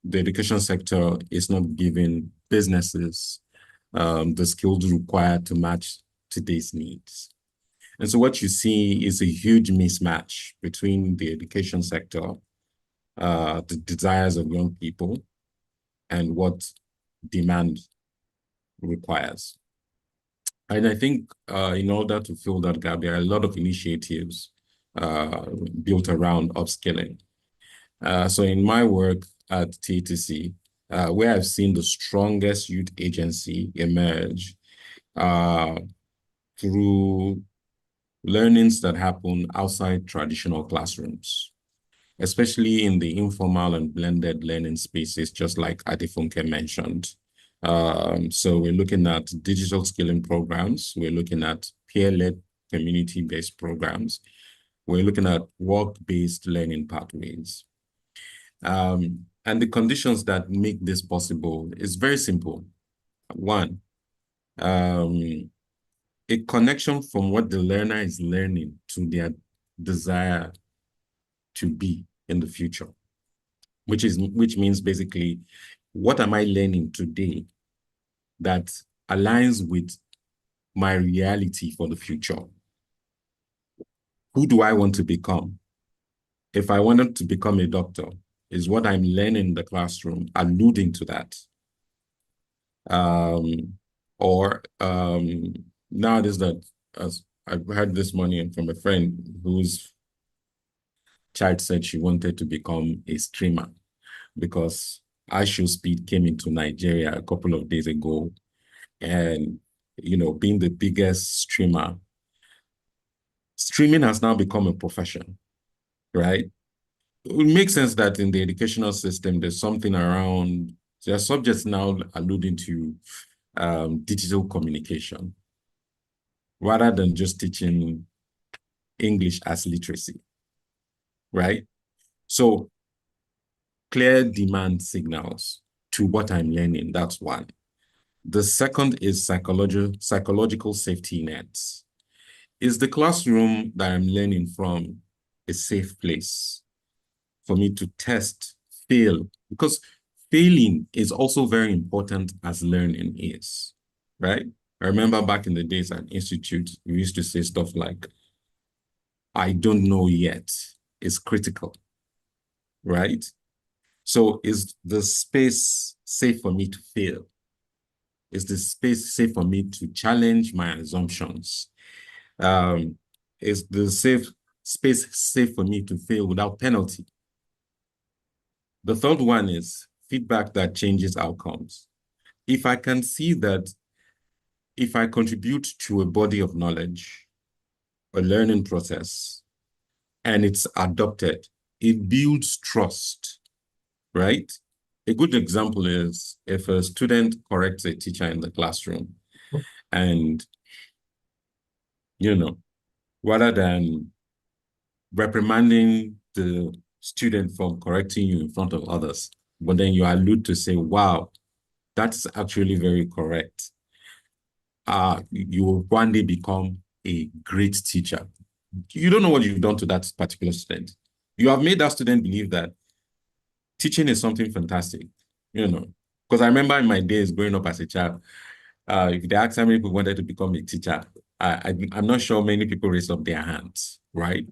the education sector is not giving businesses the skills required to match today's needs. And so what you see is a huge mismatch between the education sector, the desires of young people, and what demand requires. And I think in order to fill that gap, there are a lot of initiatives built around upskilling. So in my work at TTC, where I've seen the strongest youth agency emerge through learnings that happen outside traditional classrooms, especially in the informal and blended learning spaces, just like Adefunke mentioned. So we're looking at digital skilling programs. We're looking at peer-led community-based programs. We're looking at work-based learning pathways. And the conditions that make this possible is very simple. One, a connection from what the learner is learning to their desire to be in the future, which means basically, what am I learning today that aligns with my reality for the future? Who do I want to become? If I wanted to become a doctor, is what I'm learning in the classroom alluding to that? Nowadays, that, as I've heard this morning from a friend whose child said she wanted to become a streamer because iShowSpeed came into Nigeria a couple of days ago, and being the biggest streamer, streaming has now become a profession, right? It makes sense that in the educational system, there's something around, there are subjects now alluding to digital communication, rather than just teaching English as literacy, right? So clear demand signals to what I'm learning, that's one. The second is psychological safety nets. Is the classroom that I'm learning from a safe place for me to test, fail? Because failing is also very important as learning is, right? I remember back in the days at Institute, we used to say stuff like, I don't know yet, is critical, right? So is the space safe for me to fail? Is the space safe for me to challenge my assumptions? Is the space safe for me to fail without penalty? The third one is feedback that changes outcomes. If I can see that if I contribute to a body of knowledge, a learning process, and it's adopted, it builds trust, right? A good example is if a student corrects a teacher in the classroom and rather than reprimanding the student for correcting you in front of others, but then you allude to say, wow, that's actually very correct. You will one day become a great teacher. You don't know what you've done to that particular student. You have made that student believe that teaching is something fantastic, Because I remember in my days growing up as a child, if they asked how many people wanted to become a teacher, I'm not sure many people raised up their hands, right?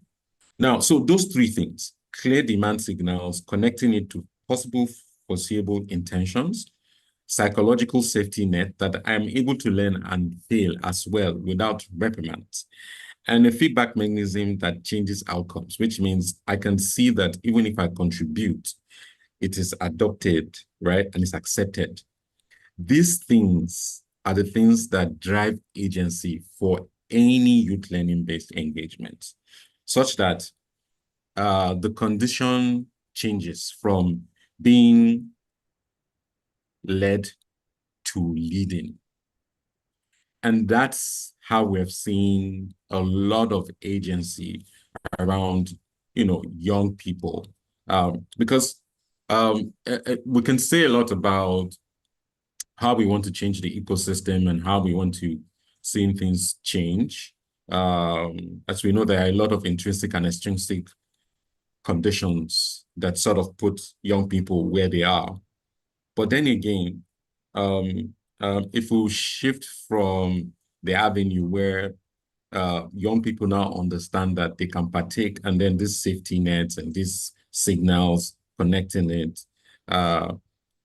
Now, so those three things, clear demand signals, connecting it to possible foreseeable intentions, psychological safety net that I'm able to learn and fail as well without reprimands, and a feedback mechanism that changes outcomes, which means I can see that even if I contribute, it is adopted, right? And it's accepted. These things are the things that drive agency for any youth learning-based engagement, such that the condition changes from being led to leading. And that's how we've seen a lot of agency around, young people. Because we can say a lot about how we want to change the ecosystem and how we want to see things change. As we know, there are a lot of intrinsic and extrinsic conditions that sort of put young people where they are. But then again, if we shift from the avenue where young people now understand that they can partake, and then these safety nets and these signals connecting it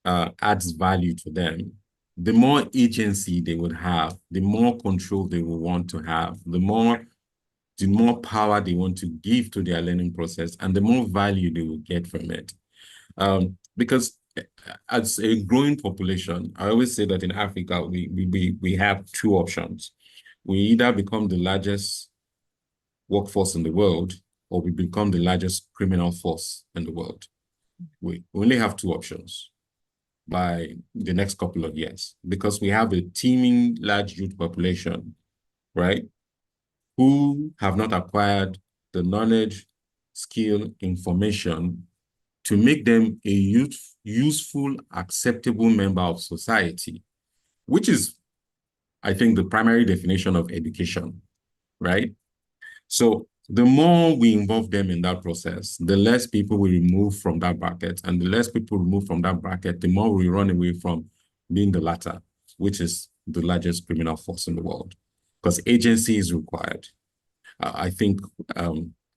adds value to them, the more agency they would have, the more control they will want to have, the more power they want to give to their learning process, and the more value they will get from it. Because as a growing population, I always say that in Africa, we have two options. We either become the largest workforce in the world, or we become the largest criminal force in the world. We only have two options by the next couple of years, because we have a teeming large youth population, right, who have not acquired the knowledge, skill, information to make them a useful, acceptable member of society, which is, I think, the primary definition of education, right? So the more we involve them in that process, the less people we remove from that bracket, and the less people remove from that bracket, the more we run away from being the latter, which is the largest criminal force in the world, because agency is required. I think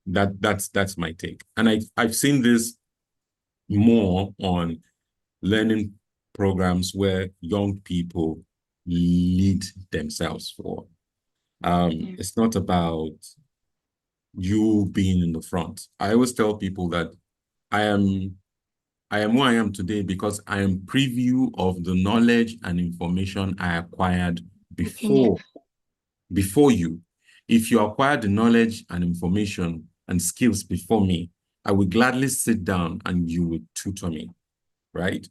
that's my take. And I've seen this more on learning programs where young people lead themselves for. It's not about you being in the front. I always tell people that I am who I am today because I am preview of the knowledge and information I acquired before you. If you acquire the knowledge and information and skills before me, I will gladly sit down and you will tutor me, right?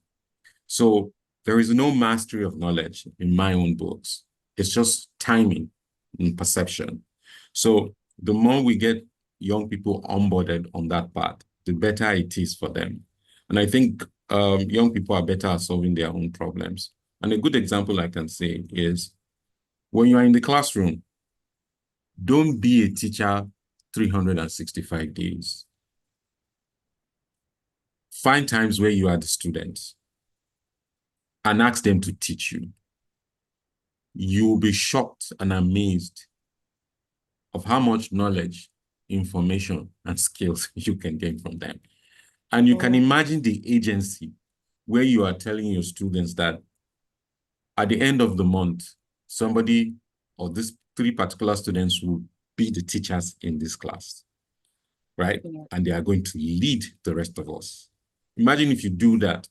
So there is no mastery of knowledge in my own books. It's just timing and perception. So the more we get young people onboarded on that path, the better it is for them. And I think young people are better at solving their own problems. And a good example I can say is when you are in the classroom, don't be a teacher 365 days. Find times where you are the student and ask them to teach you. You will be shocked and amazed of how much knowledge, information, and skills you can gain from them. And you can imagine the agency where you are telling your students that at the end of the month, somebody or these three particular students will be the teachers in this class, right? Yeah. And they are going to lead the rest of us. Imagine if you do that.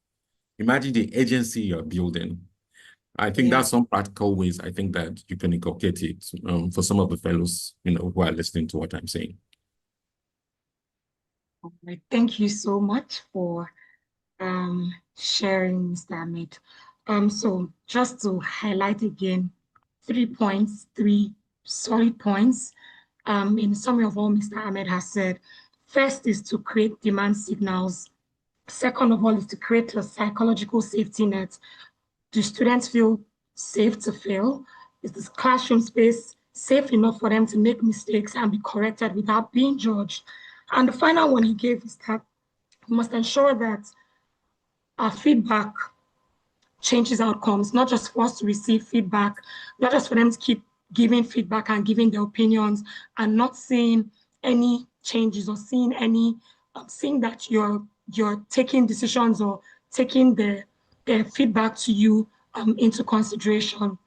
Imagine the agency you're building. I think that's some practical ways I think that you can inculcate it for some of the fellows, who are listening to what I'm saying. All right. Thank you so much for sharing, Mr. Ahmed. So just to highlight again, 3 points, 3 solid points in summary of all Mr. Ahmed has said. First is to create demand signals. Second of all is to create a psychological safety net. Do students feel safe to fail? Is this classroom space safe enough for them to make mistakes and be corrected without being judged? And the final one he gave is that we must ensure that our feedback changes outcomes, not just for us to receive feedback, not just for them to keep giving feedback and giving their opinions and not seeing any changes or seeing any, seeing that you're taking decisions or taking their feedback to you into consideration.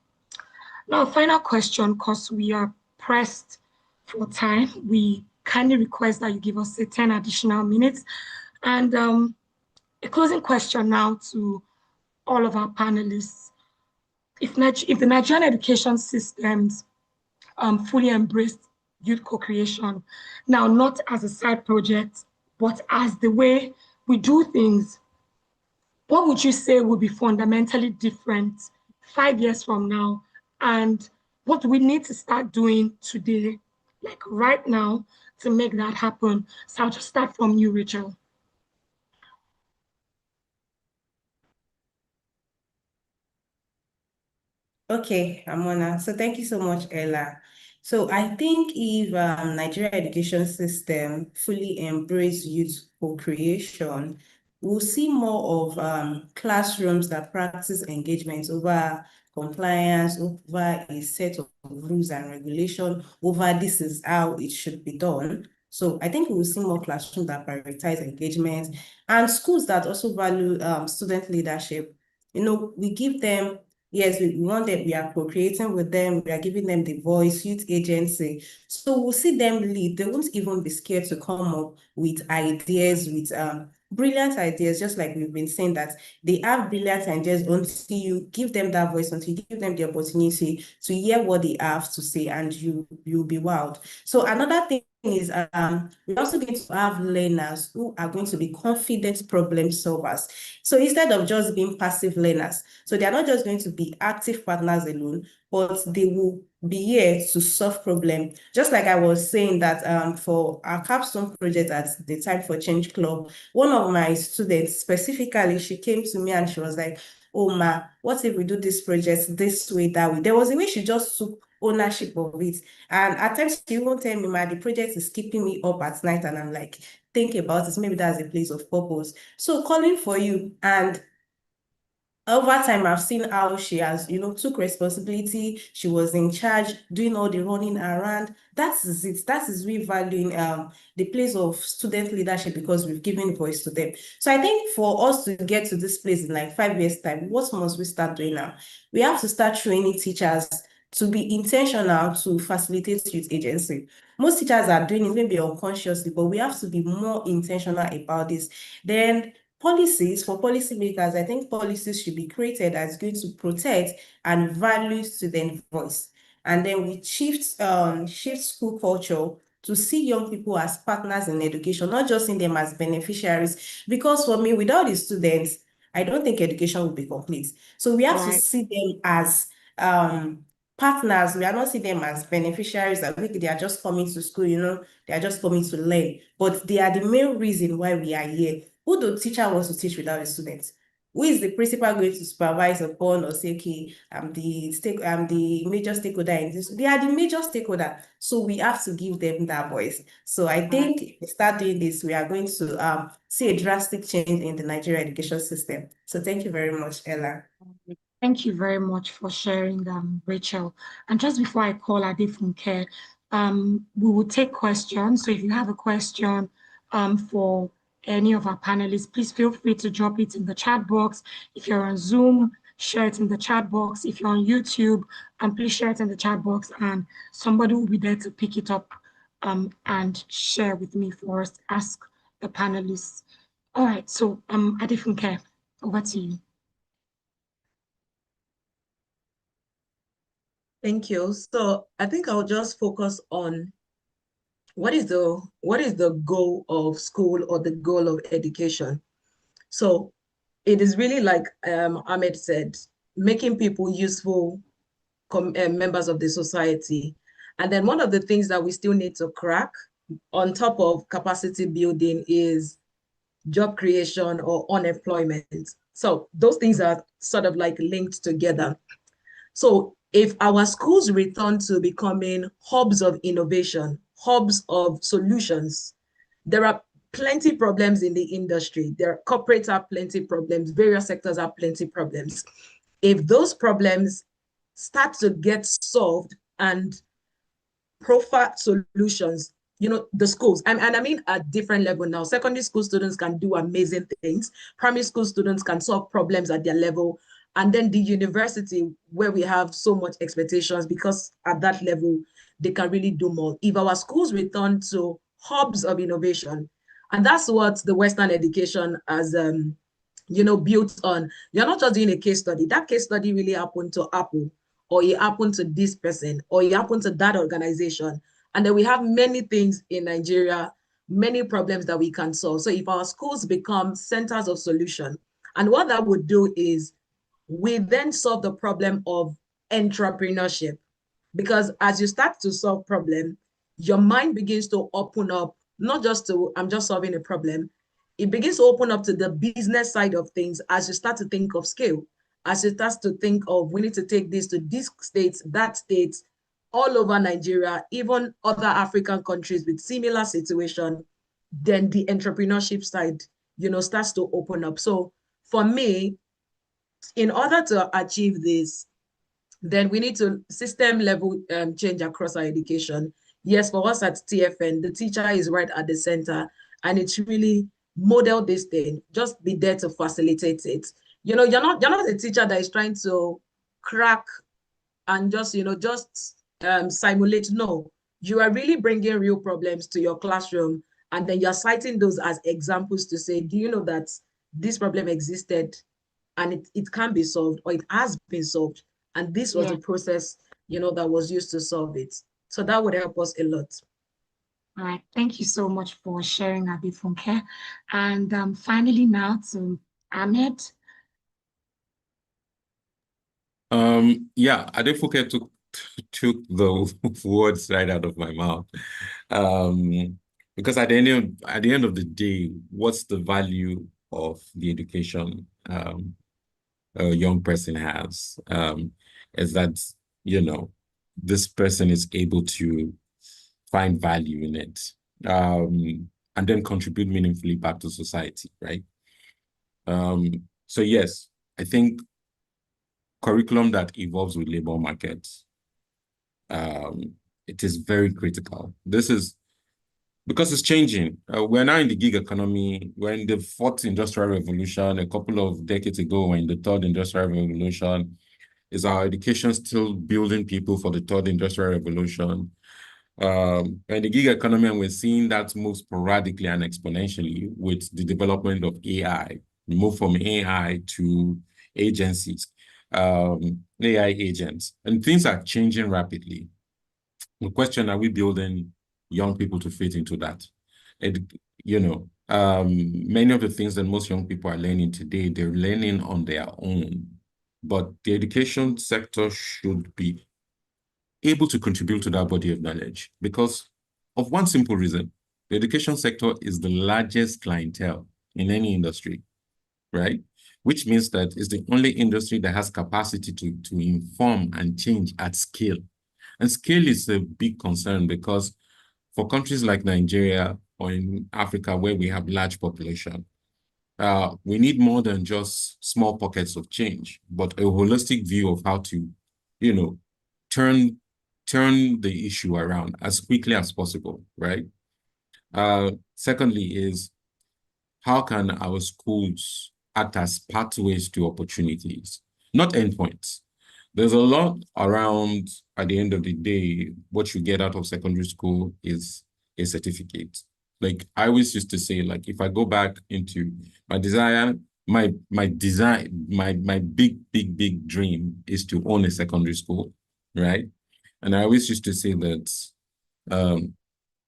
Now, final question, because we are pressed for time, we kindly request that you give us 10 additional minutes. And a closing question now to all of our panelists. If the Nigerian education systems fully embraced youth co-creation, now not as a side project, but as the way we do things, what would you say would be fundamentally different 5 years from now? And what do we need to start doing today, like right now, to make that happen? So I'll just start from you, Rachel. Okay, Amona. So thank you so much, Ella. So I think if Nigeria education system fully embrace youth co-creation, we'll see more of classrooms that practice engagement over compliance, over a set of rules and regulation, over this is how it should be done. So I think we will see more classrooms that prioritize engagement and schools that also value student leadership. We give them. Yes, we want them, we are co-creating with them, we are giving them the voice, youth agency. So we'll see them lead. They won't even be scared to come up with ideas, with brilliant ideas, just like we've been saying that they have brilliant ideas until you give them that voice, until you give them the opportunity to hear what they have to say, and you'll be wowed. So another thing is we're also going to have learners who are going to be confident problem solvers. So instead of just being passive learners, so they're not just going to be active partners alone, but they will be here to solve problem. Just like I was saying that for our capstone project at the Time for Change Club, one of my students specifically, she came to me and she was like, oh ma, what if we do this project this way, that way? There was a way she just took ownership of it. And at times she won't tell me, ma, the project is keeping me up at night. And I'm like, think about it. Maybe that's a place of purpose. So calling for you, and over time, I've seen how she has, took responsibility. She was in charge, doing all the running around. That is it. That is we valuing the place of student leadership because we've given voice to them. So I think for us to get to this place in like 5 years' time, what must we start doing now? We have to start training teachers to be intentional to facilitate youth agency. Most teachers are doing it maybe unconsciously, but we have to be more intentional about this. Then policies for policymakers, I think policies should be created that's going to protect and value student voice. And then we shift school culture to see young people as partners in education, not just seeing them as beneficiaries. Because for me, without the students, I don't think education will be complete. So we have to see them as partners. We are not seeing them as beneficiaries. I think they are just coming to school, they are just coming to learn. But they are the main reason why we are here. Who the teacher wants to teach without the students? Who is the principal going to supervise upon or say, okay, I'm the major stakeholder in this? They are the major stakeholder. So we have to give them that voice. So I think if we start doing this, we are going to see a drastic change in the Nigerian education system. So thank you very much, Ella. Thank you very much for sharing, Rachel. And just before I call Adefunke, we will take questions. So if you have a question for any of our panelists, please feel free to drop it in the chat box. If you're on Zoom, share it in the chat box. If you're on YouTube, please share it in the chat box, and somebody will be there to pick it up and share with me for us to ask the panelists. All right, so Adefunke, over to you. Thank you. So I think I'll just focus on what is the goal of school or the goal of education. So it is really like Ahmed said, making people useful members of the society. And then one of the things that we still need to crack on top of capacity building is job creation or unemployment. So those things are sort of like linked together. So if our schools return to becoming hubs of innovation, hubs of solutions, there are plenty problems in the industry. Corporates have plenty problems, various sectors have plenty problems. If those problems start to get solved and profile solutions, the schools, and I mean at different level now. Secondary school students can do amazing things. Primary school students can solve problems at their level. And then the university, where we have so much expectations, because at that level, they can really do more. If our schools return to hubs of innovation, and that's what the Western education has built on. You're not just doing a case study. That case study really happened to Apple, or it happened to this person, or it happened to that organization. And then we have many things in Nigeria, many problems that we can solve. So if our schools become centers of solution, and what that would do is we then solve the problem of entrepreneurship. Because as you start to solve problem, your mind begins to open up, not just to, I'm just solving a problem. It begins to open up to the business side of things as you start to think of scale, as you start to think of, we need to take this to this state, that state, all over Nigeria, even other African countries with similar situation, then the entrepreneurship side, starts to open up. So for me, in order to achieve this, then we need to system level change across our education. Yes, for us at TFN, the teacher is right at the center, and it's really model this thing. Just be there to facilitate it. You're not a teacher that is trying to crack and just simulate. No, you are really bringing real problems to your classroom, and then you're citing those as examples to say, do you know that this problem existed and it can be solved, or it has been solved, and this was the process that was used to solve it. So that would help us a lot. All right, thank you so much for sharing, Abifunke. And finally now to Ahmed. Yeah, Adefuke took the words right out of my mouth. Because at the end of the day, what's the value of the education a young person has? Is that, this person is able to find value in it, and then contribute meaningfully back to society, right? So yes, I think curriculum that evolves with labor markets, it is very critical. This is because it's changing. We're now in the gig economy. We're in the fourth industrial revolution. A couple of decades ago, we're in the third industrial revolution. Is our education still building people for the third industrial revolution? And the gig economy, and we're seeing that move sporadically and exponentially with the development of AI. We move from AI to agencies, AI agents, and things are changing rapidly. The question, are we building young people to fit into that? And, many of the things that most young people are learning today, they're learning on their own. But the education sector should be able to contribute to that body of knowledge because of one simple reason. The education sector is the largest clientele in any industry, right? Which means that it's the only industry that has capacity to inform and change at scale. And scale is a big concern because for countries like Nigeria or in Africa where we have large population, we need more than just small pockets of change, but a holistic view of how to, turn the issue around as quickly as possible, right? Secondly is, how can our schools act as pathways to opportunities, not endpoints? There's a lot around, at the end of the day, what you get out of secondary school is a certificate. Like I always used to say, like, if I go back into my desire, my big dream is to own a secondary school, right? And I always used to say that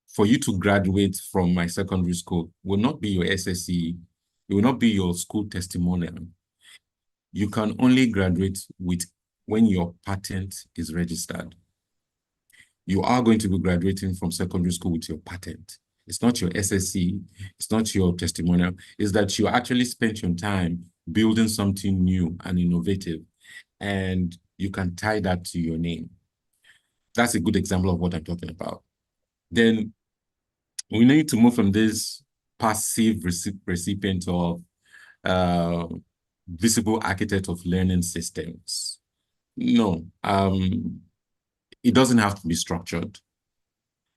for you to graduate from my secondary school will not be your SSC, it will not be your school testimonial. You can only graduate with when your patent is registered. you are going to be graduating from secondary school with your patent. It's not your SSC, it's not your testimonial, it's that you actually spent your time building something new and innovative, and you can tie that to your name. That's a good example of what I'm talking about. Then we need to move from this passive recipient of visible architect of learning systems. No, it doesn't have to be structured.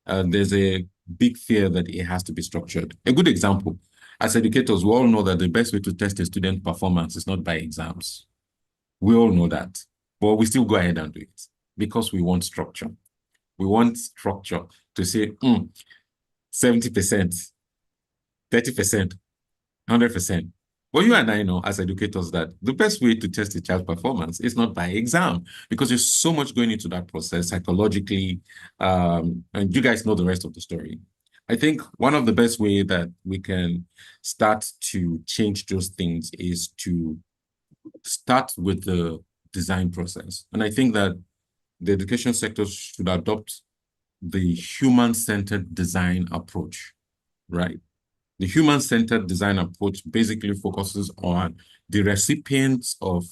There's a big fear that it has to be structured. A good example, as educators, we all know that the best way to test a student performance is not by exams. We all know that, but we still go ahead and do it because we want structure. We want structure to say 70%, 30%, 100%. Well, you and I know as educators that the best way to test a child's performance is not by exam, because there's so much going into that process psychologically, and you guys know the rest of the story. I think one of the best way that we can start to change those things is to start with the design process. And I think that the education sector should adopt the human-centered design approach, right? The human-centered design approach basically focuses on the recipients of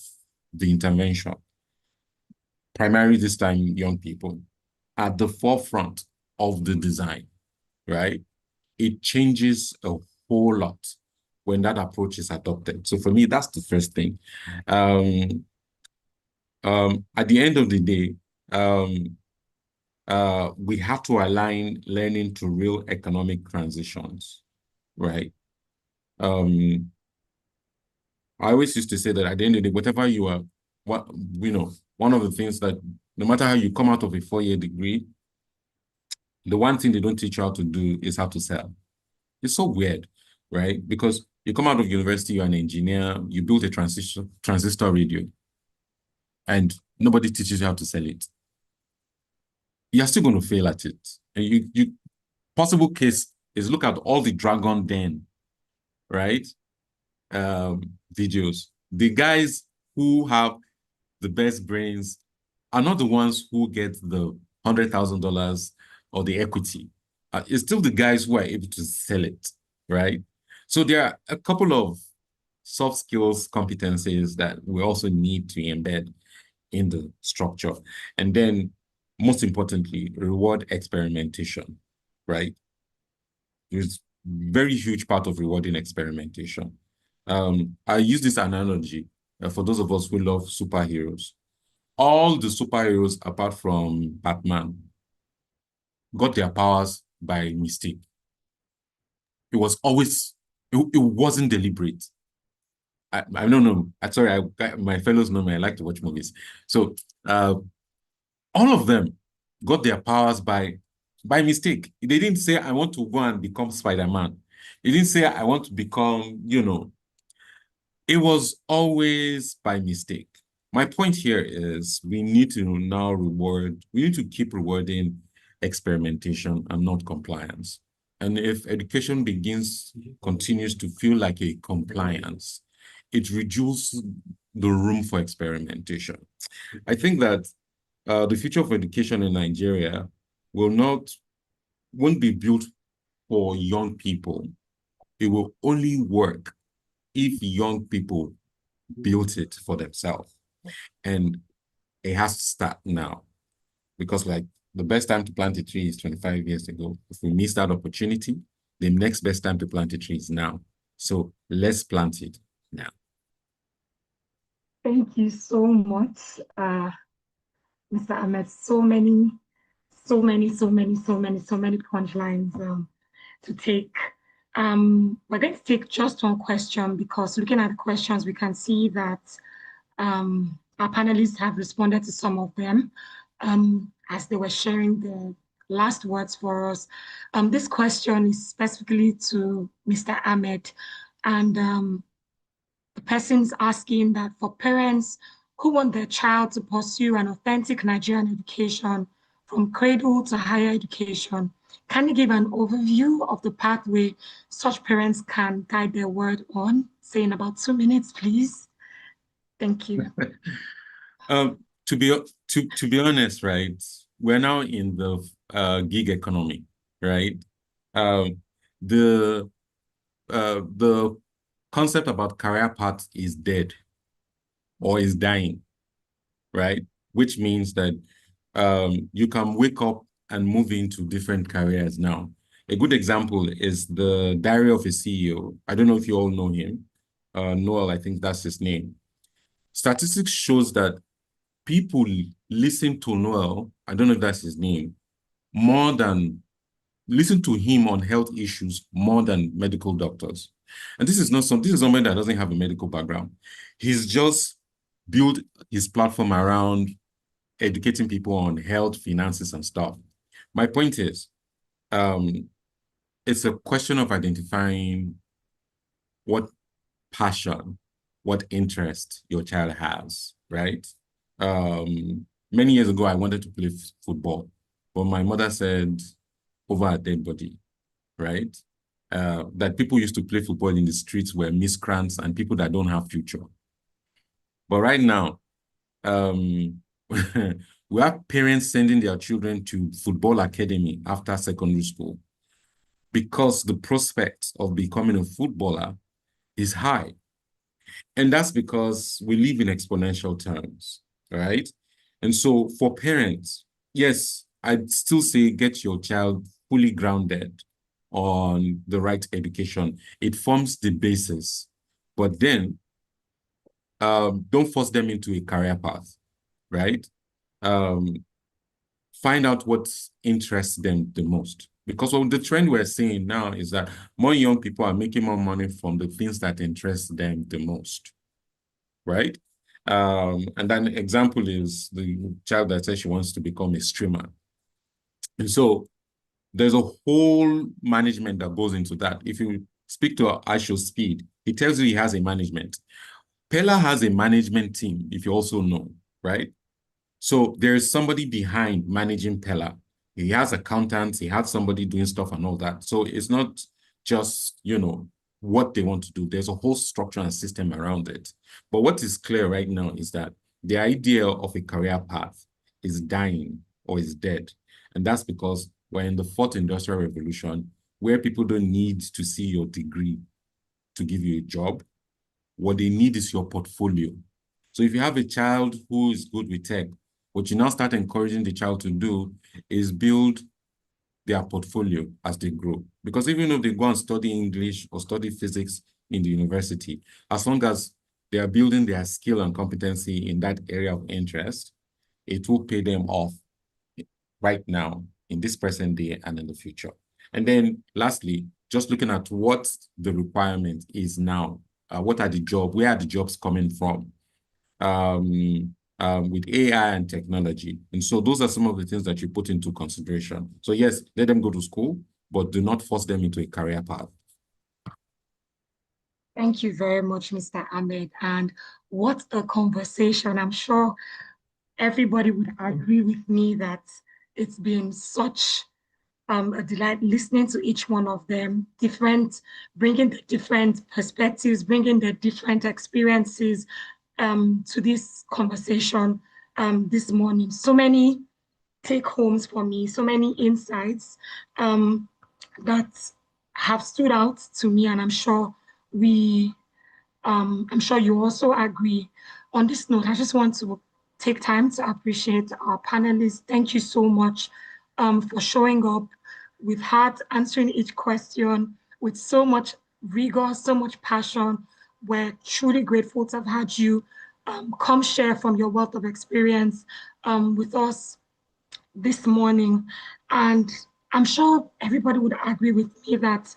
the intervention, primarily this time young people, at the forefront of the design, right? It changes a whole lot when that approach is adopted. So for me, that's the first thing. At the end of the day, we have to align learning to real economic transitions, right? I always used to say that at the end of the day, whatever you are, one of the things that no matter how you come out of a 4-year degree, the one thing they don't teach you how to do is how to sell. It's so weird, right? Because you come out of university, you're an engineer, you build a transistor radio, and nobody teaches you how to sell it. You're still going to fail at it. And you possible case is look at all the Dragon Den, right? Videos. The guys who have the best brains are not the ones who get the $100,000 or the equity. It's still the guys who are able to sell it, right? So there are a couple of soft skills competencies that we also need to embed in the structure. And then, most importantly, reward experimentation, right? There's very huge part of rewarding experimentation. I use this analogy for those of us who love superheroes. All the superheroes, apart from Batman, got their powers by mistake. It was always, it wasn't deliberate. I don't know. Sorry, my fellows know me. I like to watch movies. So all of them got their powers by mistake. They didn't say, I want to go and become Spider-Man. They didn't say, I want to become, it was always by mistake. My point here is we need to now we need to keep rewarding experimentation and not compliance. And if education continues to feel like a compliance, it reduces the room for experimentation. I think that the future of education in Nigeria won't be built for young people. It will only work if young people built it for themselves. And it has to start now, because the best time to plant a tree is 25 years ago. If we miss that opportunity, the next best time to plant a tree is now. So let's plant it now. Thank you so much, Mr. Ahmed. So many punchlines to take. We're going to take just one question, because looking at the questions, we can see that our panelists have responded to some of them as they were sharing the last words for us. This question is specifically to Mr. Ahmed, and the person's asking that for parents who want their child to pursue an authentic Nigerian education from cradle to higher education, can you give an overview of the pathway such parents can guide their word on? Say in about 2 minutes, please. Thank you. To be honest, right? we're now in the gig economy, right? The concept about career path is dead or is dying, right? Which means that you can wake up and move into different careers now. A good example is the Diary of a CEO. I don't know if you all know him. Noel, I think that's his name. Statistics shows that people listen to Noel, I don't know if that's his name, listen to him on health issues more than medical doctors. And this is somebody that doesn't have a medical background. He's just built his platform around educating people on health, finances, and stuff. My point is, it's a question of identifying what passion, what interest your child has, right? Many years ago, I wanted to play football, but my mother said, over a dead body, right? That people used to play football in the streets were miscreants and people that don't have future. But right now, we have parents sending their children to football academy after secondary school because the prospect of becoming a footballer is high. And that's because we live in exponential terms, right? And so for parents, yes, I'd still say get your child fully grounded on the right education. It forms the basis, but then don't force them into a career path, right? Find out what interests them the most. Because of the trend we're seeing now is that more young people are making more money from the things that interest them the most, right? And an example is the child that says she wants to become a streamer. And so there's a whole management that goes into that. If you speak to Asho Speed, he tells you he has a management. Pella has a management team, if you also know, right? So there's somebody behind managing Pella. He has accountants, he has somebody doing stuff and all that. So it's not just, what they want to do. There's a whole structure and system around it. But what is clear right now is that the idea of a career path is dying or is dead. And that's because we're in the fourth industrial revolution where people don't need to see your degree to give you a job. What they need is your portfolio. So if you have a child who is good with tech, what you now start encouraging the child to do is build their portfolio as they grow. Because even if they go and study English or study physics in the university, as long as they are building their skill and competency in that area of interest, it will pay them off right now, in this present day and in the future. And then lastly, just looking at what the requirement is now. What are the jobs? Where are the jobs coming from? With AI and technology. And so those are some of the things that you put into consideration. So yes, let them go to school, but do not force them into a career path. Thank you very much, Mr. Ahmed. And what a conversation. I'm sure everybody would agree with me that it's been such a delight listening to each one of them, bringing the different perspectives, bringing the different experiences to this conversation this morning. So many take homes for me, so many insights that have stood out to me, and I'm sure I'm sure you also agree. On this note, I just want to take time to appreciate our panelists. Thank you so much for showing up with heart, answering each question with so much rigor, so much passion. We're truly grateful to have had you come share from your wealth of experience with us this morning. And I'm sure everybody would agree with me that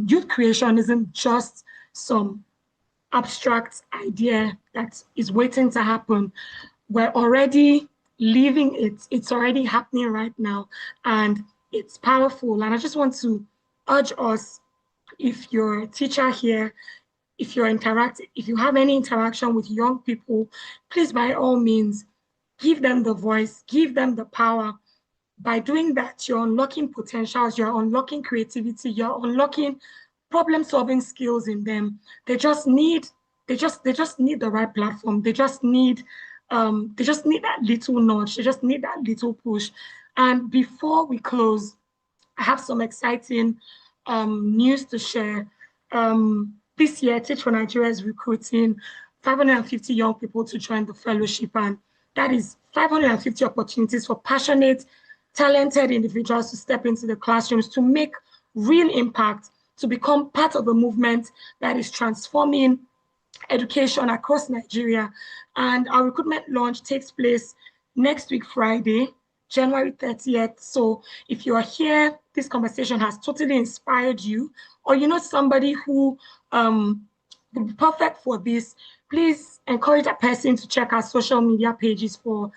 youth creation isn't just some abstract idea that is waiting to happen. We're already living it. It's already happening right now, and it's powerful. And I just want to urge us, if you're a teacher here, if you have any interaction with young people, please, by all means, give them the voice, give them the power. By doing that, you're unlocking potentials, you're unlocking creativity, you're unlocking problem-solving skills in them. They just need the right platform. They just need They just need that little nudge. They just need that little push. And before we close, I have some exciting news to share. This year, Teach for Nigeria is recruiting 550 young people to join the fellowship, and that is 550 opportunities for passionate, talented individuals to step into the classrooms to make real impact, to become part of a movement that is transforming education across Nigeria. And our recruitment launch takes place next week, Friday, January 30th. So if you are here, this conversation has totally inspired you, or you know somebody who would be perfect for this, please encourage that person to check our social media pages for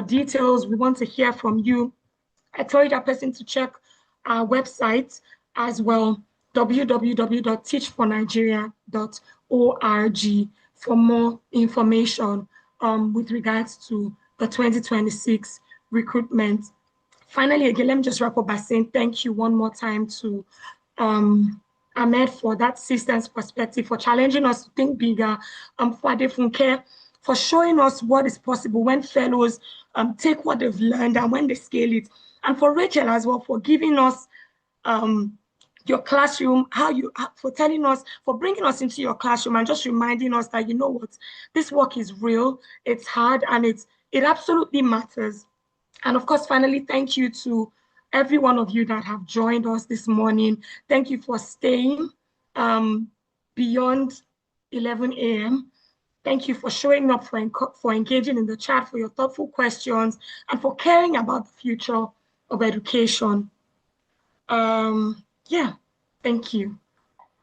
details. We want to hear from you. Encourage that person to check our website as well, www.teachfornigeria.org, for more information with regards to the 2026 recruitment. Finally, again, let me just wrap up by saying thank you one more time to Ahmed for that systems perspective, for challenging us to think bigger, for Adefunke, for showing us what is possible when fellows take what they've learned and when they scale it, and for Rachel as well for giving us your classroom, for telling us, for bringing us into your classroom and just reminding us that, you know what, this work is real, it's hard, and it absolutely matters. And of course, finally, thank you to every one of you that have joined us this morning. Thank you for staying beyond 11 a.m. Thank you for showing up, for engaging in the chat, for your thoughtful questions, and for caring about the future of education. Yeah, thank you.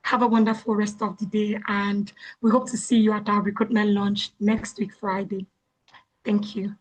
Have a wonderful rest of the day, and we hope to see you at our recruitment launch next week, Friday. Thank you.